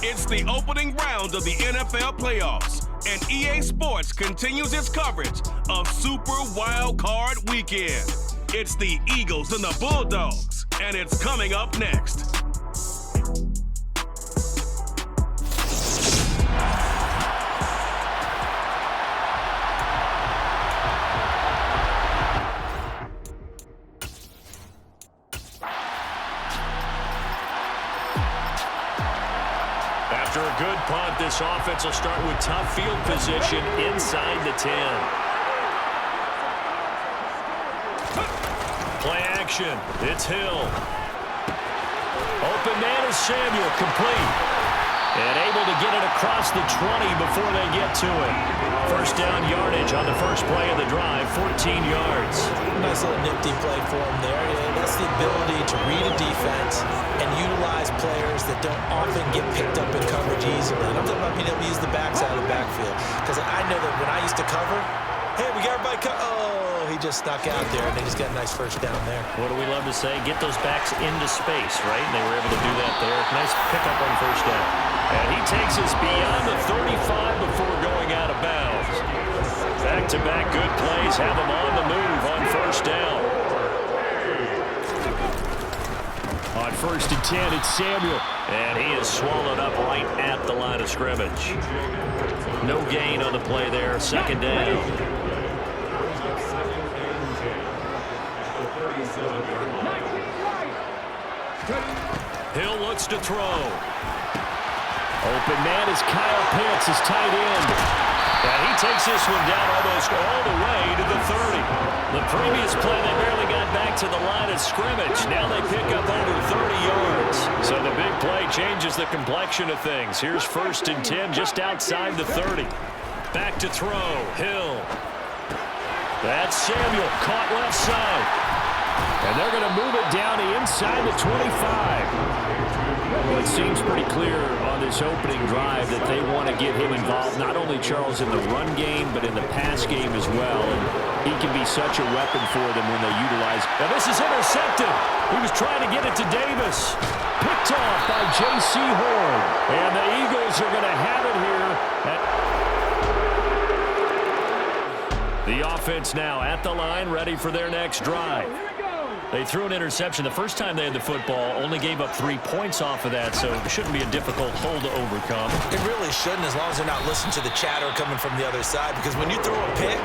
It's the opening round of the NFL playoffs, and EA Sports continues its coverage of Super Wild Card Weekend. It's the Eagles and the Bulldogs, and it's coming up next. After a good punt, this offense will start with tough field position inside the 10. Play action. It's Hill. Open man is Samuel, complete. And able to get it across the 20 before they get to it. First down yardage on the first play of the drive, 14 yards. Nice little nifty play for him there. Yeah, that's the ability to read a defense and utilize players that don't often get picked up in coverage easily. And I'm talking about being able to use the backside of the backfield. Because I know that when I used to cover, hey, we got everybody oh, he just snuck out there, and they just got a nice first down there. What do we love to say? Get those backs into space, right? And they were able to do that there. Nice pickup on first down. And he takes us beyond the 35 before going out of bounds. Back-to-back good plays have him on the move on first down. On 1st and 10, it's Samuel. And he is swallowed up right at the line of scrimmage. No gain on the play there. Second down. Hill looks to throw. Open man is Kyle Pitts, his tight end. And he takes this one down almost all the way to the 30. The previous play, they barely got back to the line of scrimmage. Now they pick up over 30 yards. So the big play changes the complexion of things. Here's 1st and 10 just outside the 30. Back to throw. Hill. That's Samuel, caught left side. And they're going to move it down to inside the 25. Well, it seems pretty clear on this opening drive that they want to get him involved, not only, Charles, in the run game, but in the pass game as well. And he can be such a weapon for them when they utilize. Now this is intercepted. He was trying to get it to Davis. Picked off by J.C. Horn. And the Eagles are going to have it here. The offense now at the line, ready for their next drive. They threw an interception the first time they had the football, only gave up 3 points off of that, so it shouldn't be a difficult hole to overcome. It really shouldn't, as long as they're not listening to the chatter coming from the other side, because when you throw a pick,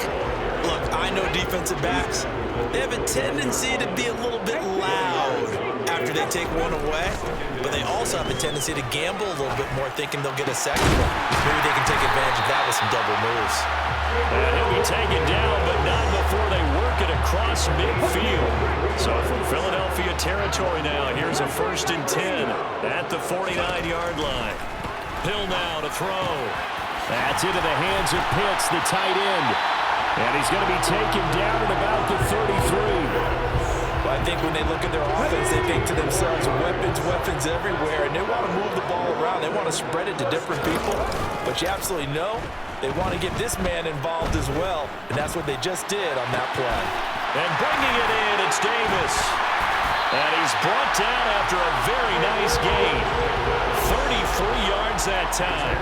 look, I know defensive backs, they have a tendency to be a little bit loud after they take one away, but they also have a tendency to gamble a little bit more, thinking they'll get a second one. Maybe they can take advantage of that with some double moves. And he'll be taken down, but not before they work it across midfield. So from Philadelphia territory now, here's a 1st and 10 at the 49-yard line. Hill now to throw. That's into the hands of Pitts, the tight end. And he's going to be taken down at about the 33. Well, I think when they look at their offense, they think to themselves, weapons everywhere, and they want to move the ball around. They want to spread it to different people, but you absolutely know they want to get this man involved as well, and that's what they just did on that play. And bringing it in, it's Davis. And he's brought down after a very nice gain. 33 yards that time.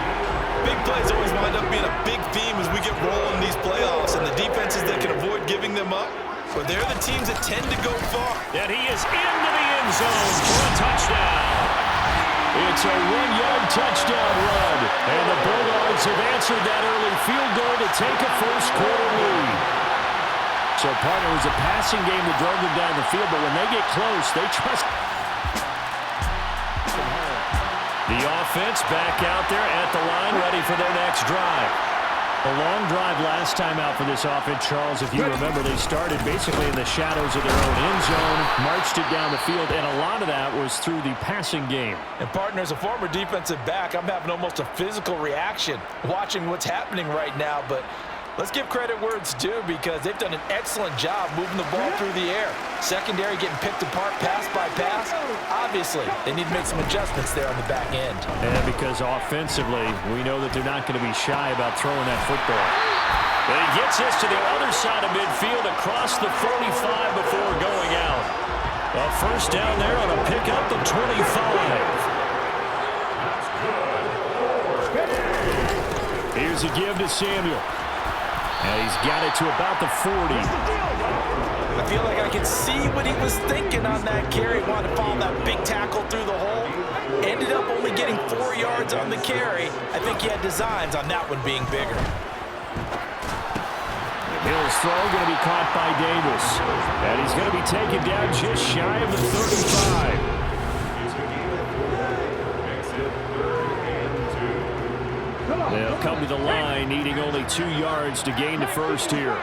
Big plays always wind up being a big theme as we get rolling these playoffs, and the defenses that can avoid giving them up, but they're the teams that tend to go far. And he is into the end zone for a touchdown. It's a 1-yard touchdown run, and the Bulldogs have answered that early field goal to take a first-quarter lead. So, partner, it was a passing game that drove them down the field, but when they get close, they trust. The offense back out there at the line, ready for their next drive. A long drive last time out for this offense, Charles. If you remember, they started basically in the shadows of their own end zone, marched it down the field, and a lot of that was through the passing game. And, partner, as a former defensive back, I'm having almost a physical reaction watching what's happening right now, but let's give credit where it's due, because they've done an excellent job moving the ball through the air. Secondary getting picked apart pass by pass. Obviously, they need to make some adjustments there on the back end. And because offensively, we know that they're not going to be shy about throwing that football. But he gets us to the other side of midfield across the 45 before going out. A first down there on a pickup of 25. Here's a give to Samuel. And he's got it to about the 40. I feel like I can see what he was thinking on that carry. Wanted to follow that big tackle through the hole. Ended up only getting 4 yards on the carry. I think he had designs on that one being bigger. Hill's throw going to be caught by Davis. And he's going to be taken down just shy of the 35. They'll come to the line, needing only 2 yards to gain the first here.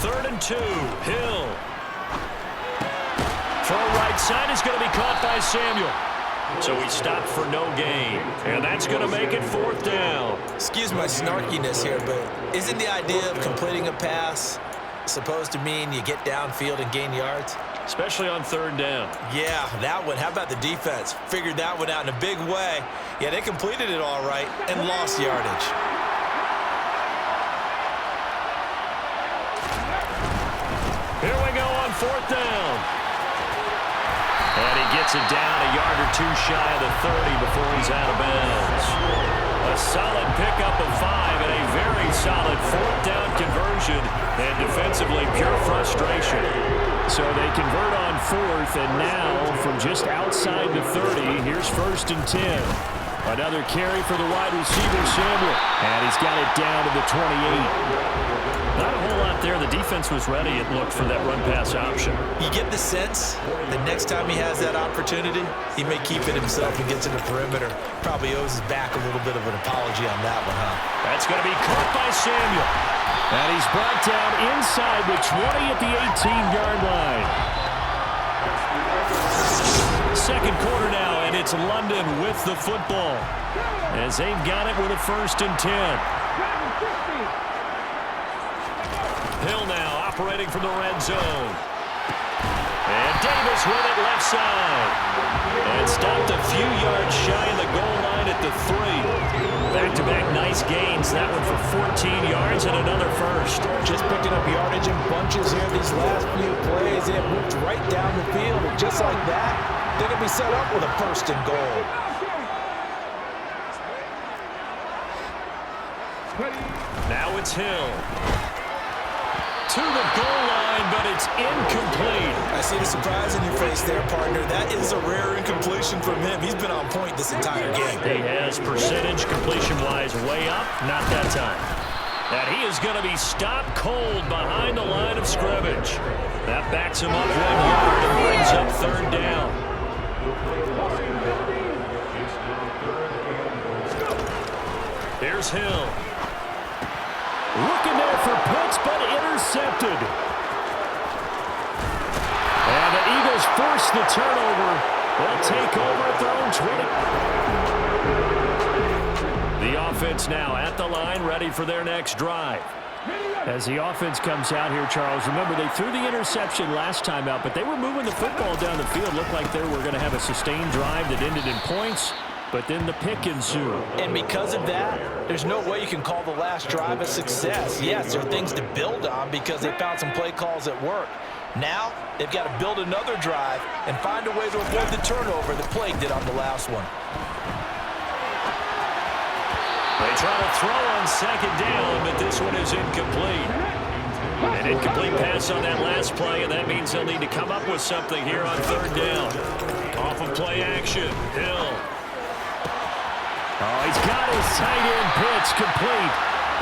Third and 2. Hill. Throw right side is going to be caught by Samuel. So he stopped for no gain. And that's going to make it 4th down. Excuse my snarkiness here, but isn't the idea of completing a pass supposed to mean you get downfield and gain yards? Especially on 3rd down. Yeah, that one. How about the defense? Figured that one out in a big way. Yeah, they completed it all right and lost yardage. Here we go on 4th down. And he gets it down a yard or 2 shy of the 30 before he's out of bounds. A solid pickup of 5 and a very solid 4th down conversion. And defensively, pure frustration. So they convert on 4th, and now from just outside the 30, here's 1st and 10. Another carry for the wide receiver, Samuel. And he's got it down to the 28. Not a whole lot there. The defense was ready, it looked, for that run-pass option. You get the sense that next time he has that opportunity, he may keep it himself and get to the perimeter. Probably owes his back a little bit of an apology on that one, huh? That's going to be caught by Samuel. And he's brought down inside the 20 at the 18-yard line. Second quarter now, and it's London with the football as they've got it with a 1st and 10. Hill now operating from the red zone. And Davis with it left side. And stopped a few yards shy of the goal line at the 3. Back-to-back nice gains. That one for 14 yards and another 1st. Just picking up yardage in bunches here these last few plays. They have moved right down the field. And just like that, they're going to be set up with a 1st and goal. Now it's Hill. To the goal line, but it's incomplete. I see the surprise in your face there, partner. That is a rare incompletion from him. He's been on point this entire game. He has percentage completion-wise way up. Not that time. And he is going to be stopped cold behind the line of scrimmage. That backs him up 1 yard and brings up 3rd down. Here's Hill. Looking there for Pitts, but intercepted. And the Eagles force the turnover. They'll take over at their own 20. The offense now at the line, ready for their next drive. As the offense comes out here, Charles, remember they threw the interception last time out, but they were moving the football down the field. Looked like they were going to have a sustained drive that ended in points. But then the pick ensued. And because of that, there's no way you can call the last drive a success. Yes, there are things to build on because they found some play calls that work. Now, they've got to build another drive and find a way to avoid the turnover that plagued it on the last one. They try to throw on 2nd down, but this one is incomplete. An incomplete pass on that last play, and that means they'll need to come up with something here on 3rd down. Off of play action, Hill. Oh, he's got his tight end Pitts complete.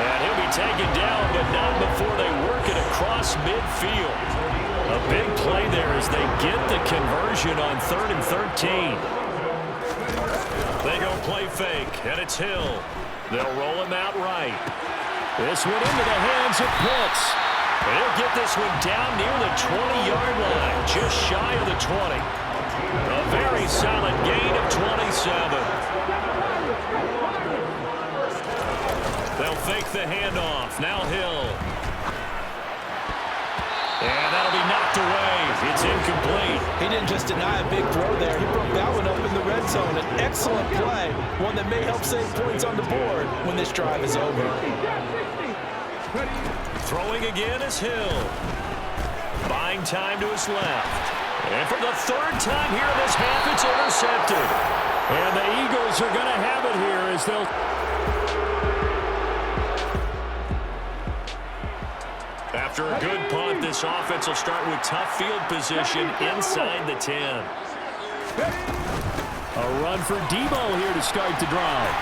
And he'll be taken down, but not before they work it across midfield. A big play there as they get the conversion on 3rd and 13. They go play fake, and it's Hill. They'll roll him out right. This one into the hands of Pitts. And he'll get this one down near the 20-yard line, just shy of the 20. A very solid gain of 27. They'll fake the handoff. Now Hill. And that'll be knocked away. It's incomplete. He didn't just deny a big throw there. He broke that one up in the red zone. An excellent play. One that may help save points on the board when this drive is over. Throwing again is Hill. Buying time to his left. And for the 3rd time here in this half, it's intercepted. And the Eagles are going to have it here as they'll... After a good punt, this offense will start with tough field position inside the 10. A run for Debo here to start the drive.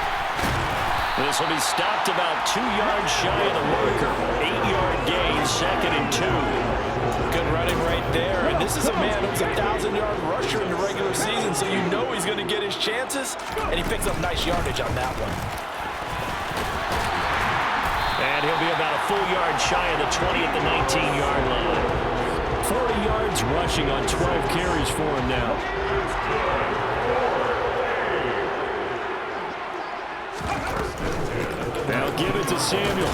This will be stopped about 2 yards shy of the marker. 8-yard gain, 2nd and 2. Good running right there. And this is a man who's a 1,000-yard rusher in the regular season, so you know he's going to get his chances, and he picks up nice yardage on that one. And he'll He'll be about a full yard shy of the 20 at the 19-yard line. 40 yards rushing on 12 carries for him now. Now give it to Samuel.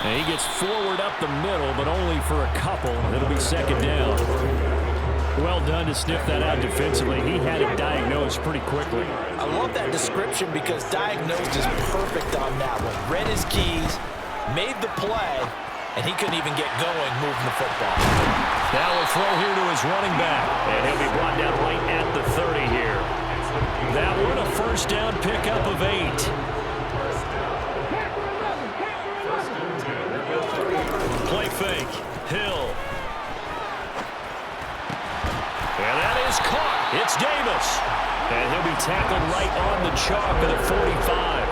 And he gets forward up the middle, but only for a couple. It'll be second down. Well done to sniff that out defensively. He had it diagnosed pretty quickly. I love that description because diagnosed is perfect on that one. Read his keys, made the play, and he couldn't even get going moving the football. Now a throw here to his running back. And he'll be brought down right at the 30 here. That one a first down pickup of 8. Play fake. Hill. And that is caught. It's Davis. And he'll be tackled right on the chalk of the 45.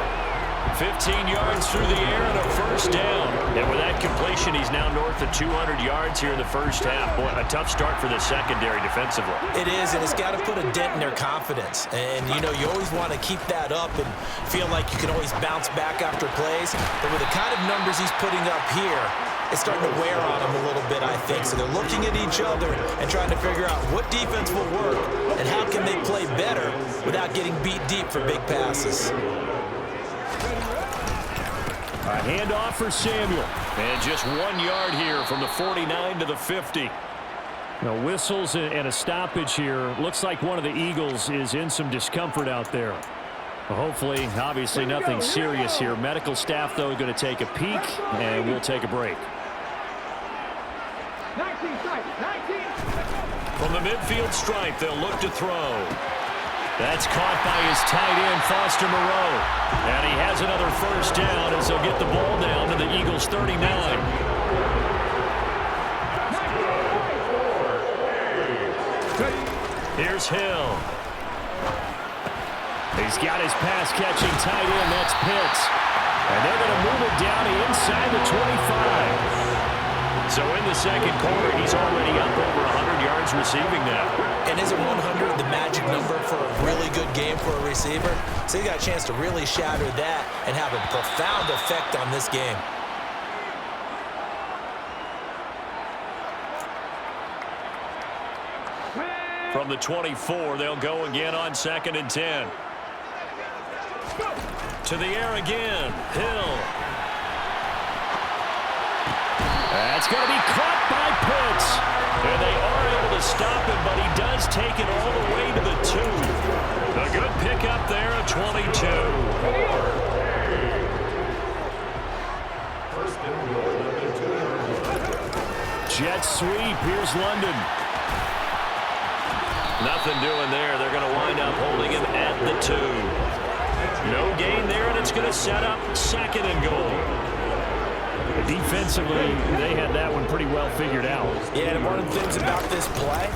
15 yards through the air and a first down. And with that completion, he's now north of 200 yards here in the first half. Boy, a tough start for the secondary defensively. It is, and it's got to put a dent in their confidence. And, you know, you always want to keep that up and feel like you can always bounce back after plays. But with the kind of numbers he's putting up here, it's starting to wear on them a little bit, I think. So they're looking at each other and trying to figure out what defense will work and how can they play better without getting beat deep for big passes. A handoff for Samuel. And just 1 yard here from the 49 to the 50. Now whistles and a stoppage here. Looks like one of the Eagles is in some discomfort out there. Hopefully, obviously nothing serious here. Medical staff, though, going to take a peek, and we'll take a break. From the midfield stripe, they'll look to throw. That's caught by his tight end, Foster Moreau. And he has another first down as he'll get the ball down to the Eagles' 39. Here's Hill. He's got his pass-catching tight end. That's Pitts. And they're going to move it down to inside the 25. So in the second quarter, he's already up over 100 yards receiving now. And isn't 100 the magic number for a really good game for a receiver? So he got a chance to really shatter that and have a profound effect on this game. From the 24, they'll go again on 2nd and 10. To the air again. Hill. That's going to be caught by Pitts. And they are able to stop him, but he does take it all the way to the 2. A good pickup there at 22. Jet sweep. Here's London. Nothing doing there. They're going to wind up holding him at the 2. No gain there, and it's going to set up 2nd and goal. Defensively, they had that one pretty well figured out. Yeah, and one of the things about this play,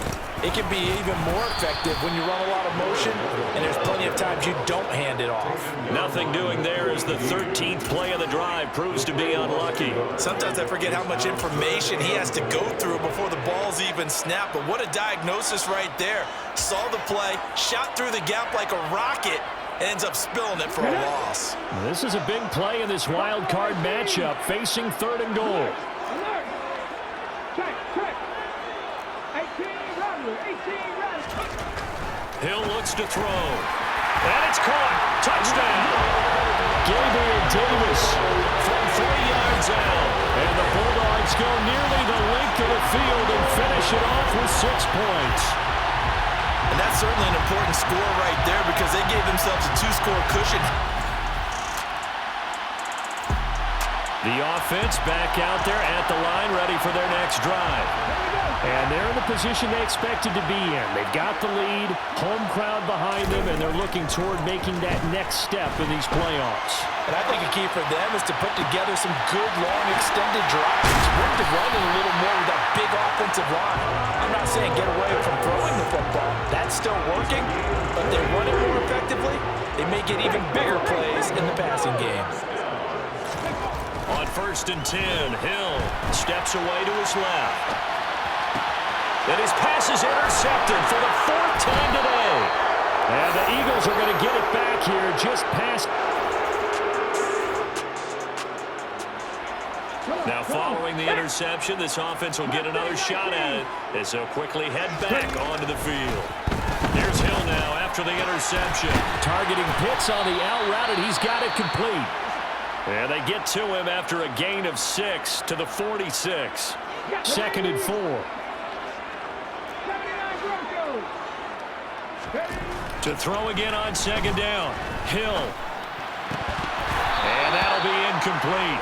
it can be even more effective when you run a lot of motion, and there's plenty of times you don't hand it off. Nothing doing there as the 13th play of the drive proves to be unlucky. Sometimes I forget how much information he has to go through before the ball's even snapped, but what a diagnosis right there. Saw the play, shot through the gap like a rocket, ends up spilling it for a loss. This is a big play in this wild card matchup, facing 3rd and goal. Hill looks to throw. And it's caught. Touchdown. Gabriel Davis from 3 yards out. And the Bulldogs go nearly the length of the field and finish it off with 6 points. And that's certainly an important score right there because they gave themselves a 2-score cushion. The offense back out there at the line, ready for their next drive. And they're in the position they expected to be in. They've got the lead, home crowd behind them, and they're looking toward making that next step in these playoffs. And I think a key for them is to put together some good, long, extended drives. Work the run a little more with that big offensive line. I'm not saying get away from throwing the football. That's still working, but they run it more effectively. They may get even bigger plays in the passing game. On 1st and 10, Hill steps away to his left. And his pass is intercepted for the 4th time today. And the Eagles are going to get it back here just past. Now, following the interception, this offense will get another shot at it as they'll quickly head back onto the field. Here's Hill now after the interception. Targeting Pitts on the out route, and he's got it complete. And they get to him after a gain of 6 to the 46. 2nd and 4. To throw again on 2nd down. Hill. And that'll be incomplete.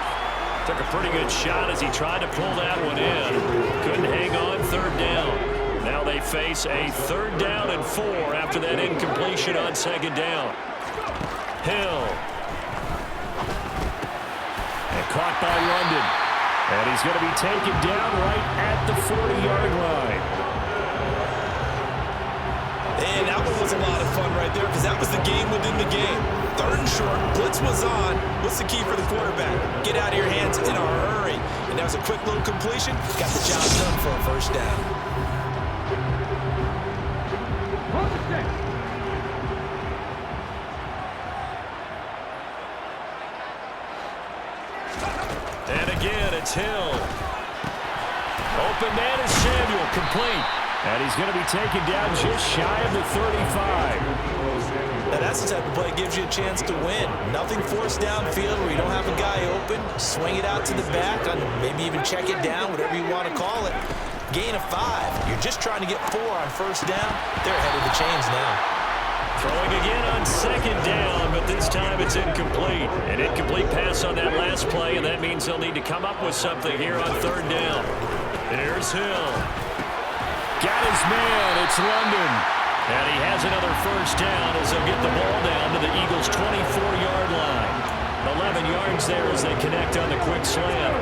Took a pretty good shot as he tried to pull that one in. Couldn't hang on 3rd down. Now they face a 3rd down and 4 after that incompletion on 2nd down. Hill. And caught by London. And he's going to be taken down right at the 40-yard line. And that one was a lot of fun right there because that was the game within the game. 3rd and short, blitz was on. What's the key for the quarterback? Get out of your hands in a hurry. And that was a quick little completion. Got the job done for a 1st down. And again, it's Hill. Open man is Samuel, complete. And he's going to be taken down just shy of the 35. Now that's the type of play that gives you a chance to win. Nothing forced downfield where you don't have a guy open. Swing it out to the back, maybe even check it down, whatever you want to call it. Gain of 5. You're just trying to get 4 on 1st down. They're ahead of the chains now. Throwing again on 2nd down, but this time it's incomplete. An incomplete pass on that last play, and that means they'll need to come up with something here on 3rd down. There's Hill. Got his man. It's London. And he has another 1st down as they'll get the ball down to the Eagles' 24-yard line. 11 yards there as they connect on the quick slant.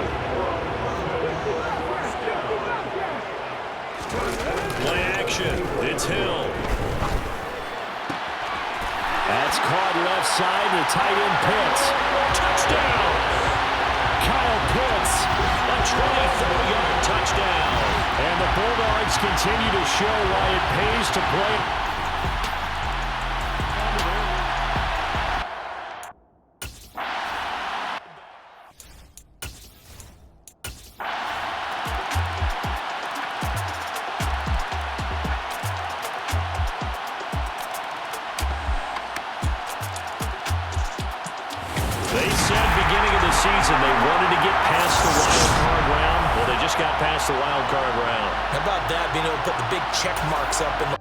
Play action. It's Hill. That's caught left side to tight end Pitts. Touchdown! Kyle Pitts, a 24-yard touchdown. And the Bulldogs continue to show why it pays to play. They said beginning of the season they wanted to get past the wild card round. Well, they just got past the wild card round. How about that, being able to put the big check marks up in the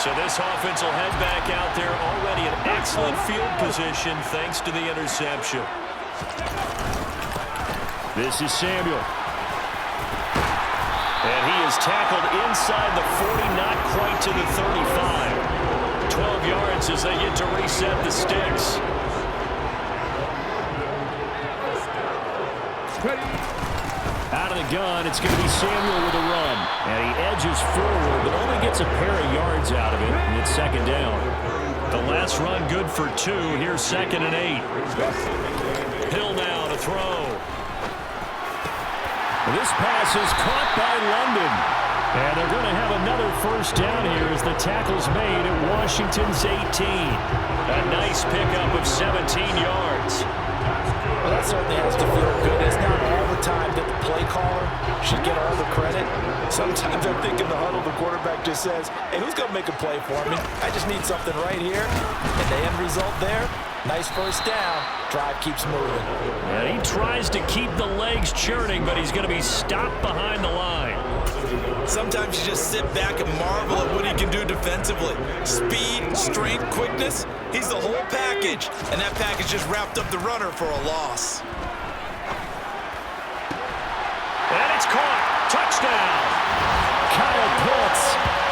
So this offense will head back out there already in excellent field position thanks to the interception. This is Samuel. And he is tackled inside the 40, not quite to the 35. 12 yards as they get to reset the sticks. Out of the gun, it's going to be Samuel with a run. And he edges forward, but only gets a pair of yards out of it. And it's second down. The last run good for 2. Here's 2nd and 8. Hill now to throw. This pass is caught by London. And they're going to have another first down here as the tackle's made at Washington's 18. A nice pickup of 17 yards. Well, that certainly has to feel good. It's not all the time that the play caller should get all the credit. Sometimes I think in the huddle, the quarterback just says, hey, who's going to make a play for me? I just need something right here. And the end result there, nice first down. Drive keeps moving. And he tries to keep the legs churning, but he's going to be stopped behind the line. Sometimes you just sit back and marvel at what he can do defensively. Speed, strength, quickness, he's the whole package. And that package just wrapped up the runner for a loss. And it's caught. Touchdown. Kyle Pitts,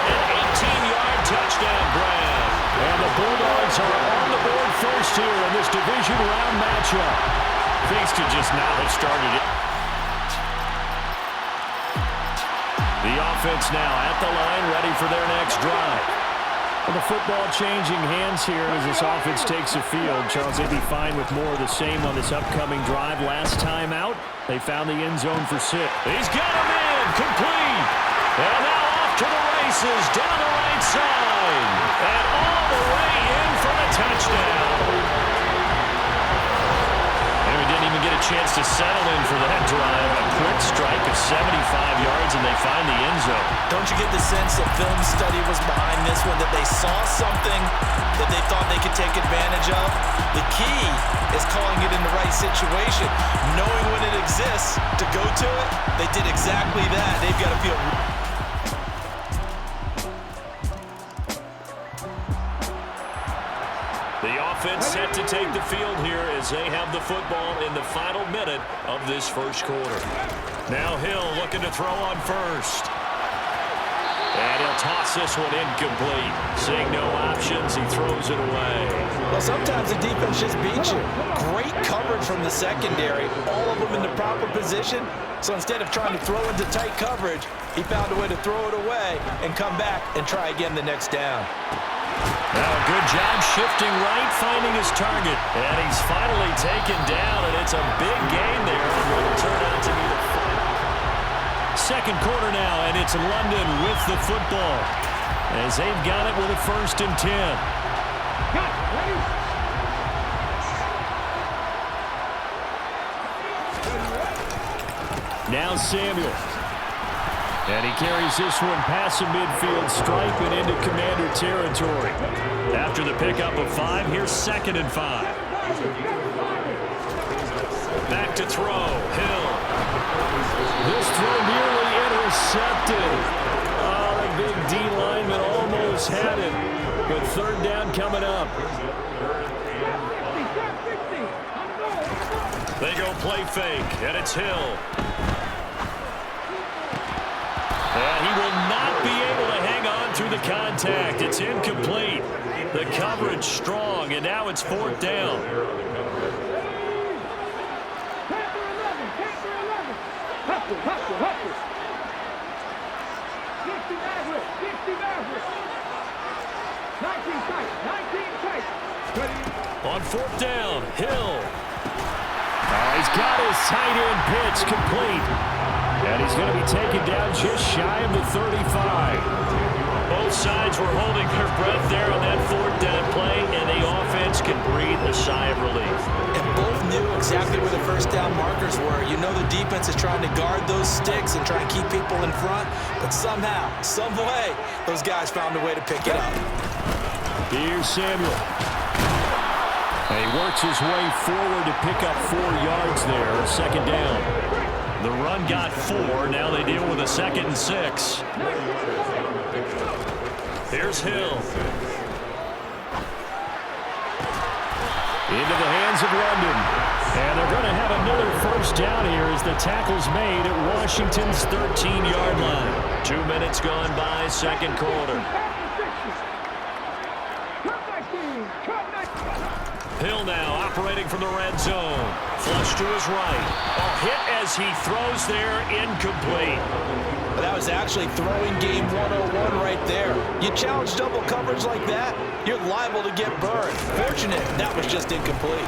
an 18-yard touchdown grab. And the Bulldogs are on the board first here in this division round matchup. Things could just not have started it. The offense now at the line, ready for their next drive. Well, the football changing hands here as this offense takes the field. Charles, they'd be fine with more of the same on this upcoming drive. Last time out, they found the end zone for 6. He's got him in, complete. And now off to the races, down the right side. And all the way in for the touchdown. And we didn't even get a chance to settle in for that drive. A quick strike of 75 yards, and they find the end zone. Don't you get the sense that film study was behind this one, that they saw something that they thought they could take advantage of? The key is calling it in the right situation. Knowing when it exists to go to it, they did exactly that. They've got to feel... The offense set to take the field here as they have the football in the final minute of this first quarter. Now Hill looking to throw on first. And he'll toss this one incomplete. Seeing no options, he throws it away. Well, sometimes the defense just beats you. Great coverage from the secondary. All of them in the proper position. So instead of trying to throw into tight coverage, he found a way to throw it away and come back and try again the next down. Now a good job shifting right, finding his target. And he's finally taken down, and it's a big gain there. It will turn out to be the second quarter now, and it's London with the football as they've got it with a 1st and 10. Now Samuel. And he carries this one past the midfield stripe and into Commander territory. After the pickup of 5, here's 2nd and 5. Back to throw. Hill. This throw nearly intercepted. Oh, the big D lineman almost had it. But 3rd down coming up. They go play fake, and it's Hill. And he will not be able to hang on through the contact. It's incomplete. The coverage strong, and now it's 4th down. On 4th down, Hill. Oh, he's got his tight end pitch complete. And he's going to be taken down just shy of the 35. Both sides were holding their breath there on that 4th down play, and the offense can breathe a sigh of relief. And both knew exactly where the first down markers were. You know the defense is trying to guard those sticks and try and keep people in front, but somehow, some way, those guys found a way to pick it up. Here's Samuel. And he works his way forward to pick up 4 yards there, 2nd down. The run got 4. Now they deal with a 2nd and 6. Here's Hill. Into the hands of London. And they're going to have another first down here as the tackle's made at Washington's 13-yard line. 2 minutes gone by, 2nd quarter. Hill now operating from the red zone. Flush to his right. Hit as he throws there, incomplete. That was actually throwing game 101 right there. You challenge double coverage like that, you're liable to get burned. Fortunate, that was just incomplete.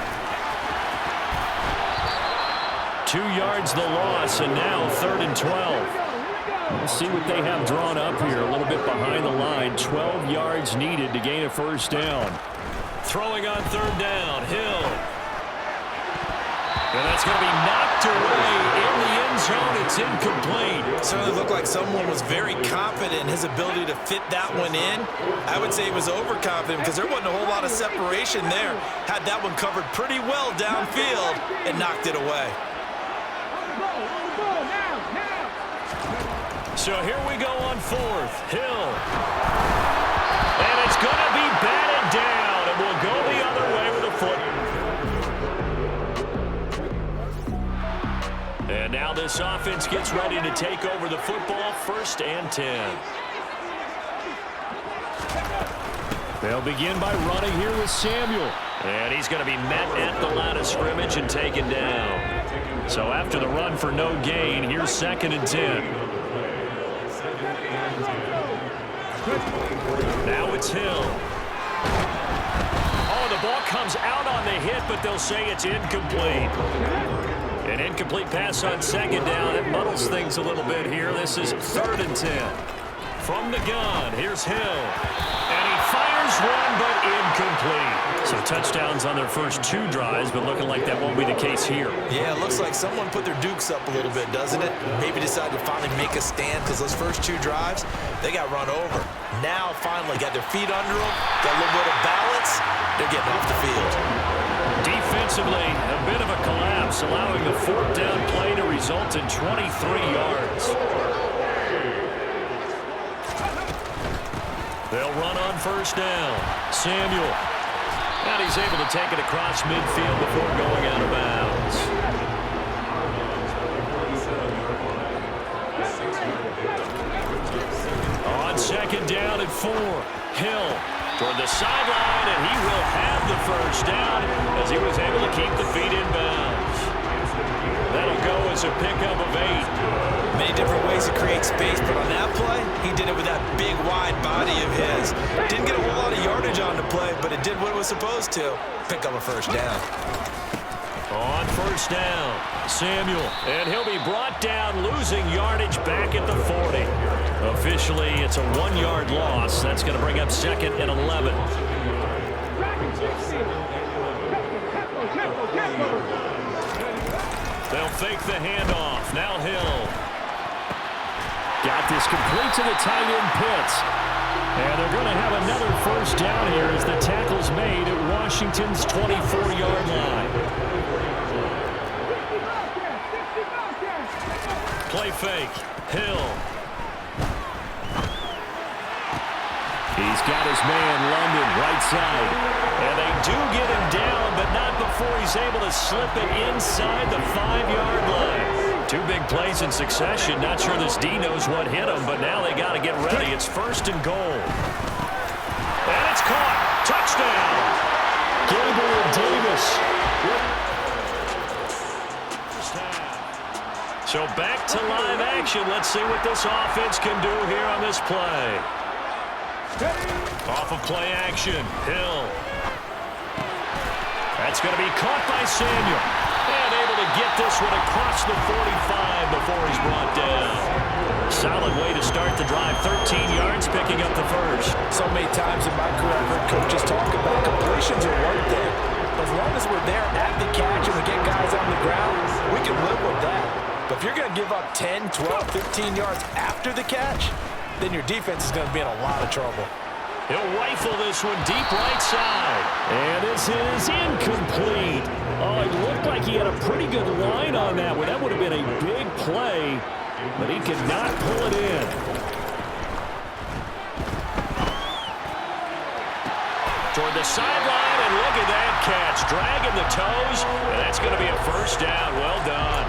2 yards the loss, and now 3rd and 12. Let's see what they have drawn up here. A little bit behind the line. 12 yards needed to gain a first down. Throwing on 3rd down, Hill. And that's going to be knocked away in the end zone. It's incomplete. Certainly looked like someone was very confident in his ability to fit that one in. I would say he was overconfident because there wasn't a whole lot of separation there. Had that one covered pretty well downfield and knocked it away. So here we go on 4th. Hill. And it's going to be batted down. And we'll go the other way with a foot. And now this offense gets ready to take over the football. 1st and 10. They'll begin by running here with Samuel. And he's going to be met at the line of scrimmage and taken down. So after the run for no gain, here's 2nd and 10. Now it's Hill. Oh, the ball comes out on the hit, but they'll say it's incomplete. An incomplete pass on 2nd down. It muddles things a little bit here. This is 3rd and 10. From the gun, here's Hill. And he fires one, but incomplete. So touchdowns on their first 2 drives, but looking like that won't be the case here. Yeah, it looks like someone put their dukes up a little bit, doesn't it? Maybe decided to finally make a stand because those first 2 drives, they got run over. Now, finally, got their feet under them, got a little bit of balance. They're getting off the field. Defensively, a bit of a collapse, allowing the 4th down play to result in 23 yards. They'll run on 1st down. Samuel. And he's able to take it across midfield before going out of bounds. On 2nd down and 4. Hill toward the sideline, and he will have the first down as he was able to keep the feet in bounds. That'll go as a pickup of 8. Many different ways to create space, but on that play, he did it with that big, wide body of his. Didn't get a whole lot of yardage on the play, but it did what it was supposed to. Pick up a first down. On 1st down, Samuel, and he'll be brought down, losing yardage back at the 40. Officially, it's a 1-yard loss. That's going to bring up 2nd and 11. They'll fake the handoff. Now Hill. Got this complete to the tight end Pitts. And they're going to have another first down here as the tackle's made at Washington's 24-yard line. Play fake. Hill. He's got his man, London, right side. And they do get him down, but not before he's able to slip it inside the 5-yard line. 2 big plays in succession. Not sure this D knows what hit him, but now they got to get ready. It's 1st and goal. And it's caught. Touchdown. Gabriel Davis. So back to live action. Let's see what this offense can do here on this play. Off of play action, Hill. That's going to be caught by Samuel. And able to get this one across the 45 before he's brought down. Solid way to start the drive. 13 yards, picking up the first. So many times in my career, I've heard coaches talk about completions are one thing. As long as we're there at the catch and we get guys on the ground, we can live with that. But if you're going to give up 10, 12, 15 yards after the catch, then your defense is going to be in a lot of trouble. He'll rifle this one deep right side. And this is incomplete. Oh, it looked like he had a pretty good line on that one. That would have been a big play, but he could not pull it in. Toward the sideline, and look at that catch. Dragging the toes, and that's going to be a first down. Well done.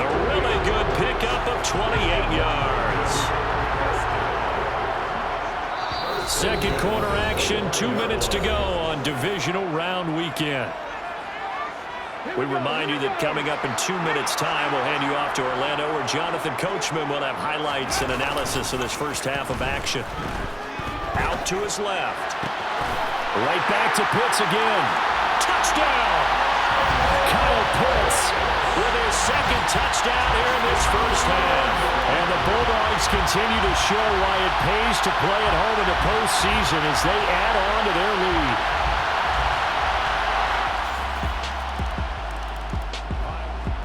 A really good pickup of 28 yards. Second quarter action, 2 minutes to go on divisional round weekend. We remind you that coming up in 2 minutes' time, we'll hand you off to Orlando, where Jonathan Coachman will have highlights and analysis of this first half of action. Out to his left. Right back to Pitts again. Touchdown! Kyle Pitts with his second touchdown here in this first half. And the Bulldogs continue to show why it pays to play at home in the postseason as they add on to their lead.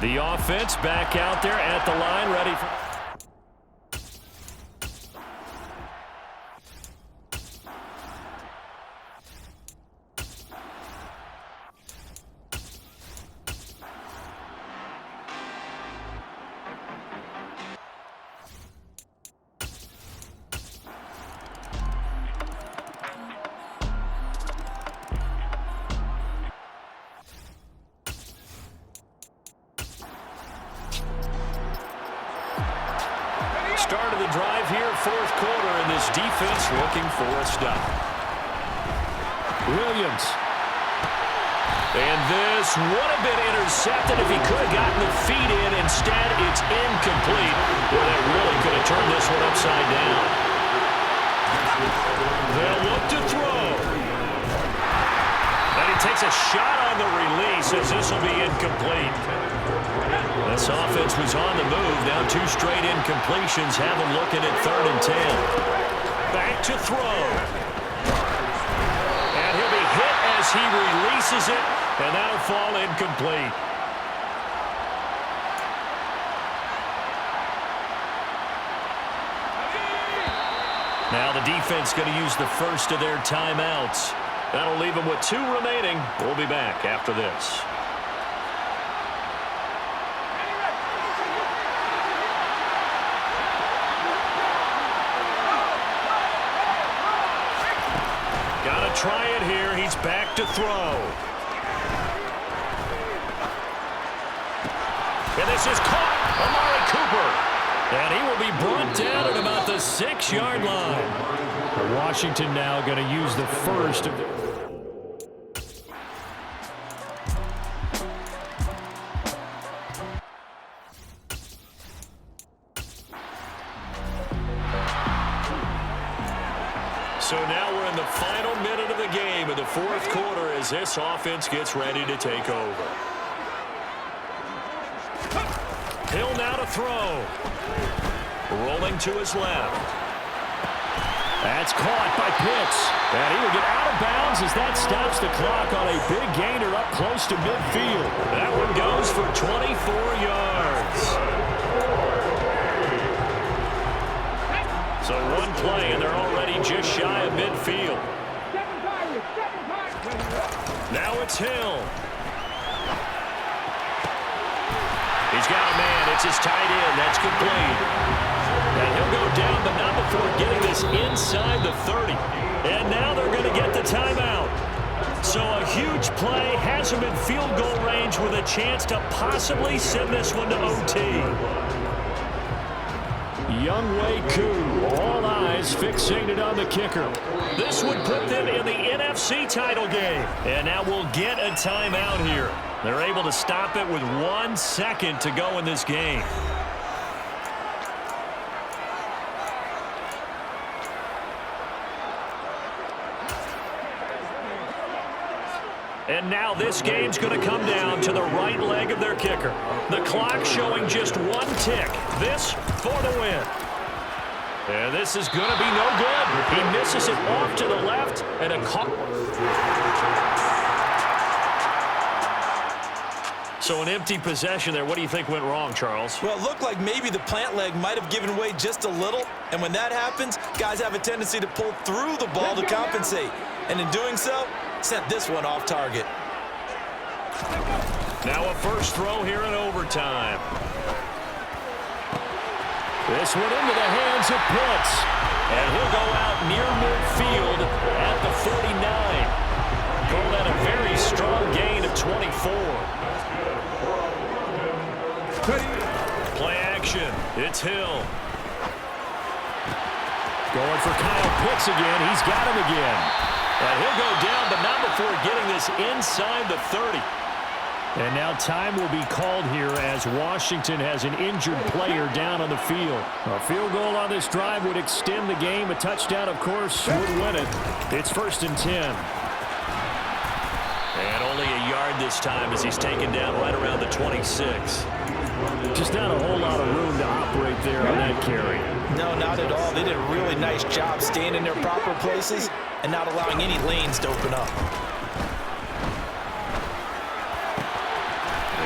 The offense back out there at the line, ready for... Start of the drive here, fourth quarter, and this defense looking for a stop. Williams. And this would have been intercepted if he could have gotten the feet in. Instead, it's incomplete. Boy, that really could have turned this one upside down. They'll look to throw. And he takes a shot on the release as this will be incomplete. This offense was on the move. Now 2 straight incompletions have them looking at 3rd and 10. Back to throw. And he'll be hit as he releases it, and that'll fall incomplete. Now the defense going to use the first of their timeouts. That'll leave them with 2 remaining. We'll be back after this. Try it here. He's back to throw. And this is caught. Amari Cooper. And he will be brought down at about the 6-yard line. Washington now going to use the first of the... So now we're in the final minute of the game of the fourth quarter as this offense gets ready to take over. Hill now to throw. Rolling to his left. That's caught by Pitts. And he will get out of bounds as that stops the clock on a big gainer up close to midfield. That one goes for 24 yards. So one play, and they're already just shy of midfield. Now it's Hill. He's got a man. It's his tight end. That's complete. And he'll go down, but not before getting this inside the 30. And now they're going to get the timeout. So a huge play has him in field goal range with a chance to possibly send this one to OT. Younghoe Koo, all eyes fixated on the kicker. This would put them in the NFC title game. And now we'll get a timeout here. They're able to stop it with 1 second to go in this game. And now this game's going to come down to the right leg of their kicker. The clock showing just 1 tick. This for the win. And this is going to be no good. He misses it off to the left, and a call. So an empty possession there. What do you think went wrong, Charles? Well, it looked like maybe the plant leg might have given way just a little. And when that happens, guys have a tendency to pull through the ball to compensate. And in doing so, sent this one off target. Now a first throw here in overtime. This one into the hands of Pitts. And he'll go out near midfield at the 49. Call that a very strong gain of 24. Play action. It's Hill. Going for Kyle Pitts again. He's got him again. And he'll go down, but not before getting this inside the 30. And now time will be called here as Washington has an injured player down on the field. A field goal on this drive would extend the game. A touchdown, of course, would win it. It's 1st and 10. And only a yard this time as he's taken down right around the 26. Just not a whole lot of room to operate there on that carry. No, not at all. They did a really nice job staying in their proper places and not allowing any lanes to open up.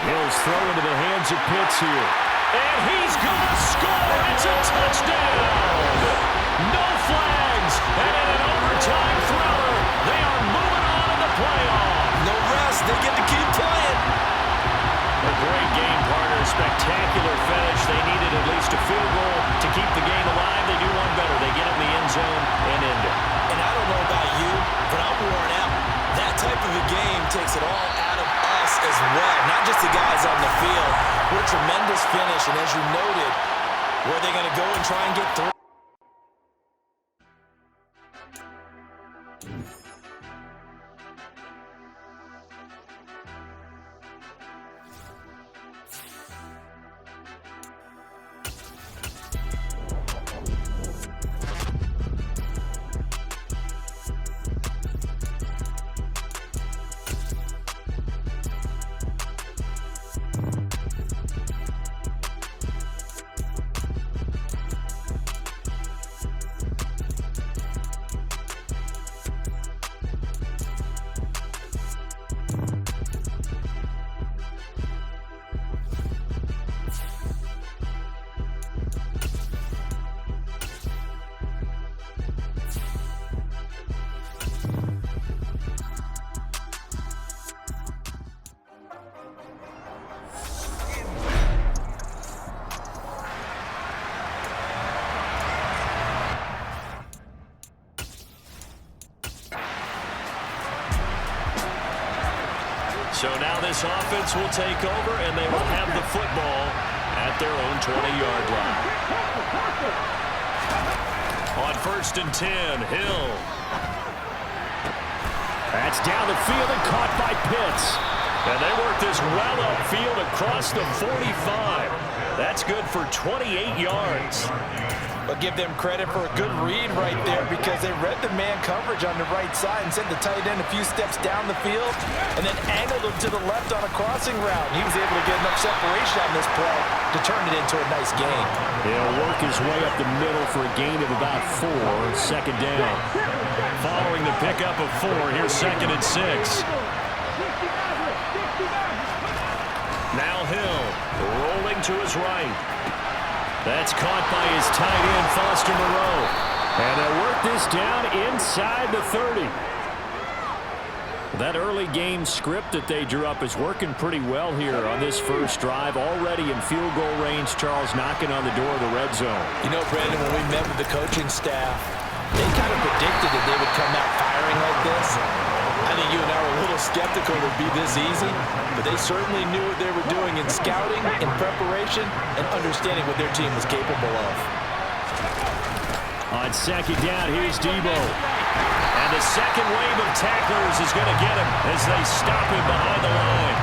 Hill's throw into the hands of Pitts here. And he's going to score. It's a touchdown. No flags. And in an overtime thriller, they are moving on in the playoff. No rest. They get to keep playing. A great game, partner. Spectacular finish. They needed at least a field goal to keep the game alive. They do one better. They get in the end zone and end it. And I don't know about you, but I'm worn out. That type of a game takes it all out of us as well, not just the guys on the field. What a tremendous finish, and as you noted, where are they going to go and try and get through? So now this offense will take over, and they will have the football at their own 20-yard line. On 1st and 10, Hill. That's down the field and caught by Pitts. And they work this well upfield across the 45. That's good for 28 yards. But give them credit for a good read right there because they read the man coverage on the right side and sent the tight end a few steps down the field and then angled him to the left on a crossing route. He was able to get enough separation on this play to turn it into a nice gain. He'll work his way up the middle for a gain of about 4, 2nd down. Following the pickup of 4, here's 2nd and 6. Now Hill rolling to his right. That's caught by his tight end, Foster Moreau. And they'll work this down inside the 30. That early game script that they drew up is working pretty well here on this first drive. Already in field goal range, Charles knocking on the door of the red zone. You know, Brandon, when we met with the coaching staff, they kind of predicted that they would come out firing like this. I think you and I were a little skeptical it would be this easy, but they certainly knew what they were doing in scouting, in preparation, and understanding what their team was capable of. On 2nd down, here's Debo. And the second wave of tacklers is going to get him as they stop him behind the line.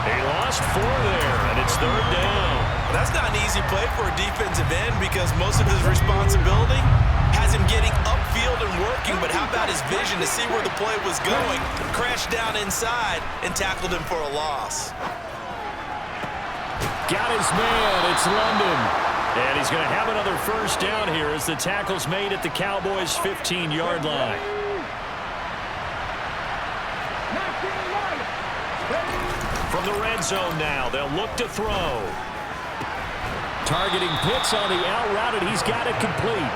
He lost 4 there, and it's 3rd down. That's not an easy play for a defensive end because most of his responsibility has him getting upfield and working, but how about his vision to see where the play was going, crashed down inside, and tackled him for a loss. Got his man. It's London. And he's going to have another 1st down here as the tackle's made at the Cowboys' 15-yard line. From the red zone now, they'll look to throw. Targeting Pitts on the out route, and he's got it complete.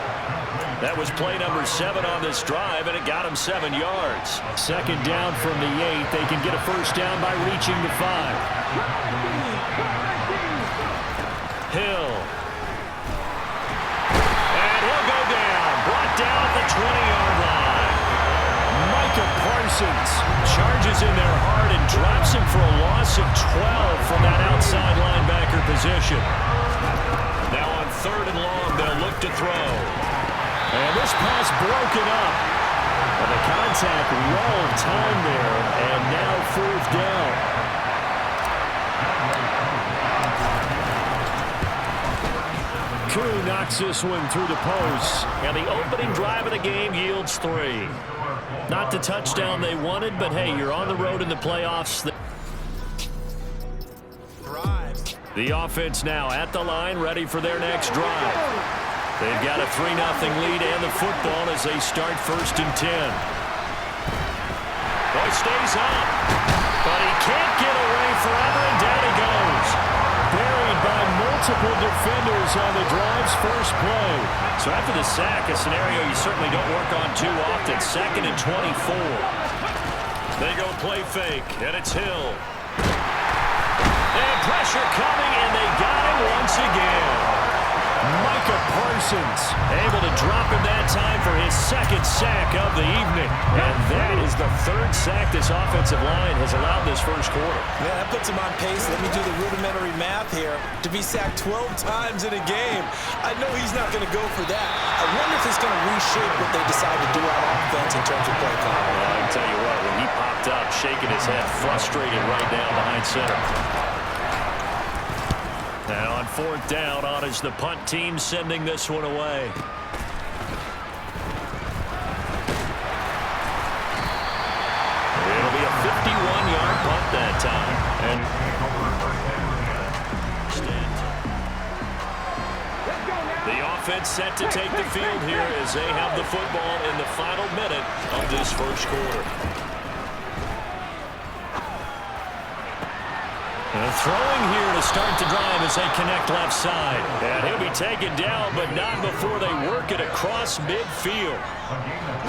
That was play number 7 on this drive, and it got him 7 yards. 2nd down from the 8. They can get a 1st down by reaching the 5. Hill. And he'll go down. Brought down at the 20-yard line. Micah Parsons charges in there hard and drops him for a loss of 12 from that outside linebacker position. Now on 3rd and long, they'll look to throw. And this pass broken up. And the contact well timed there, and now 4th down. Koo knocks this one through the post, and the opening drive of the game yields 3. Not the touchdown they wanted, but hey, you're on the road in the playoffs. The offense now at the line, ready for their next drive. They've got a 3-0 lead and the football as they start 1st and 10. Boy stays up, but he can't get away forever, and down he goes. Buried by multiple defenders on the drive's first play. So after the sack, a scenario you certainly don't work on too often. 2nd and 24. They go play fake, and it's Hill. And pressure coming, and they got him once again. Micah Parsons able to drop him that time for his 2nd sack of the evening. And that is the 3rd sack this offensive line has allowed this first quarter. Man, that puts him on pace. Let me do the rudimentary math here. To be sacked 12 times in a game, I know he's not going to go for that. I wonder if it's going to reshape what they decide to do on offense in terms of play calling. Well, I can tell you what, when he popped up, shaking his head, frustrated right down behind center. Now on 4th down, on is the punt team sending this one away. It'll be a 51-yard punt that time. And the offense set to take the field here as they have the football in the final minute of this first quarter. And throwing here to start the drive as they connect left side. And he'll be taken down, but not before they work it across midfield.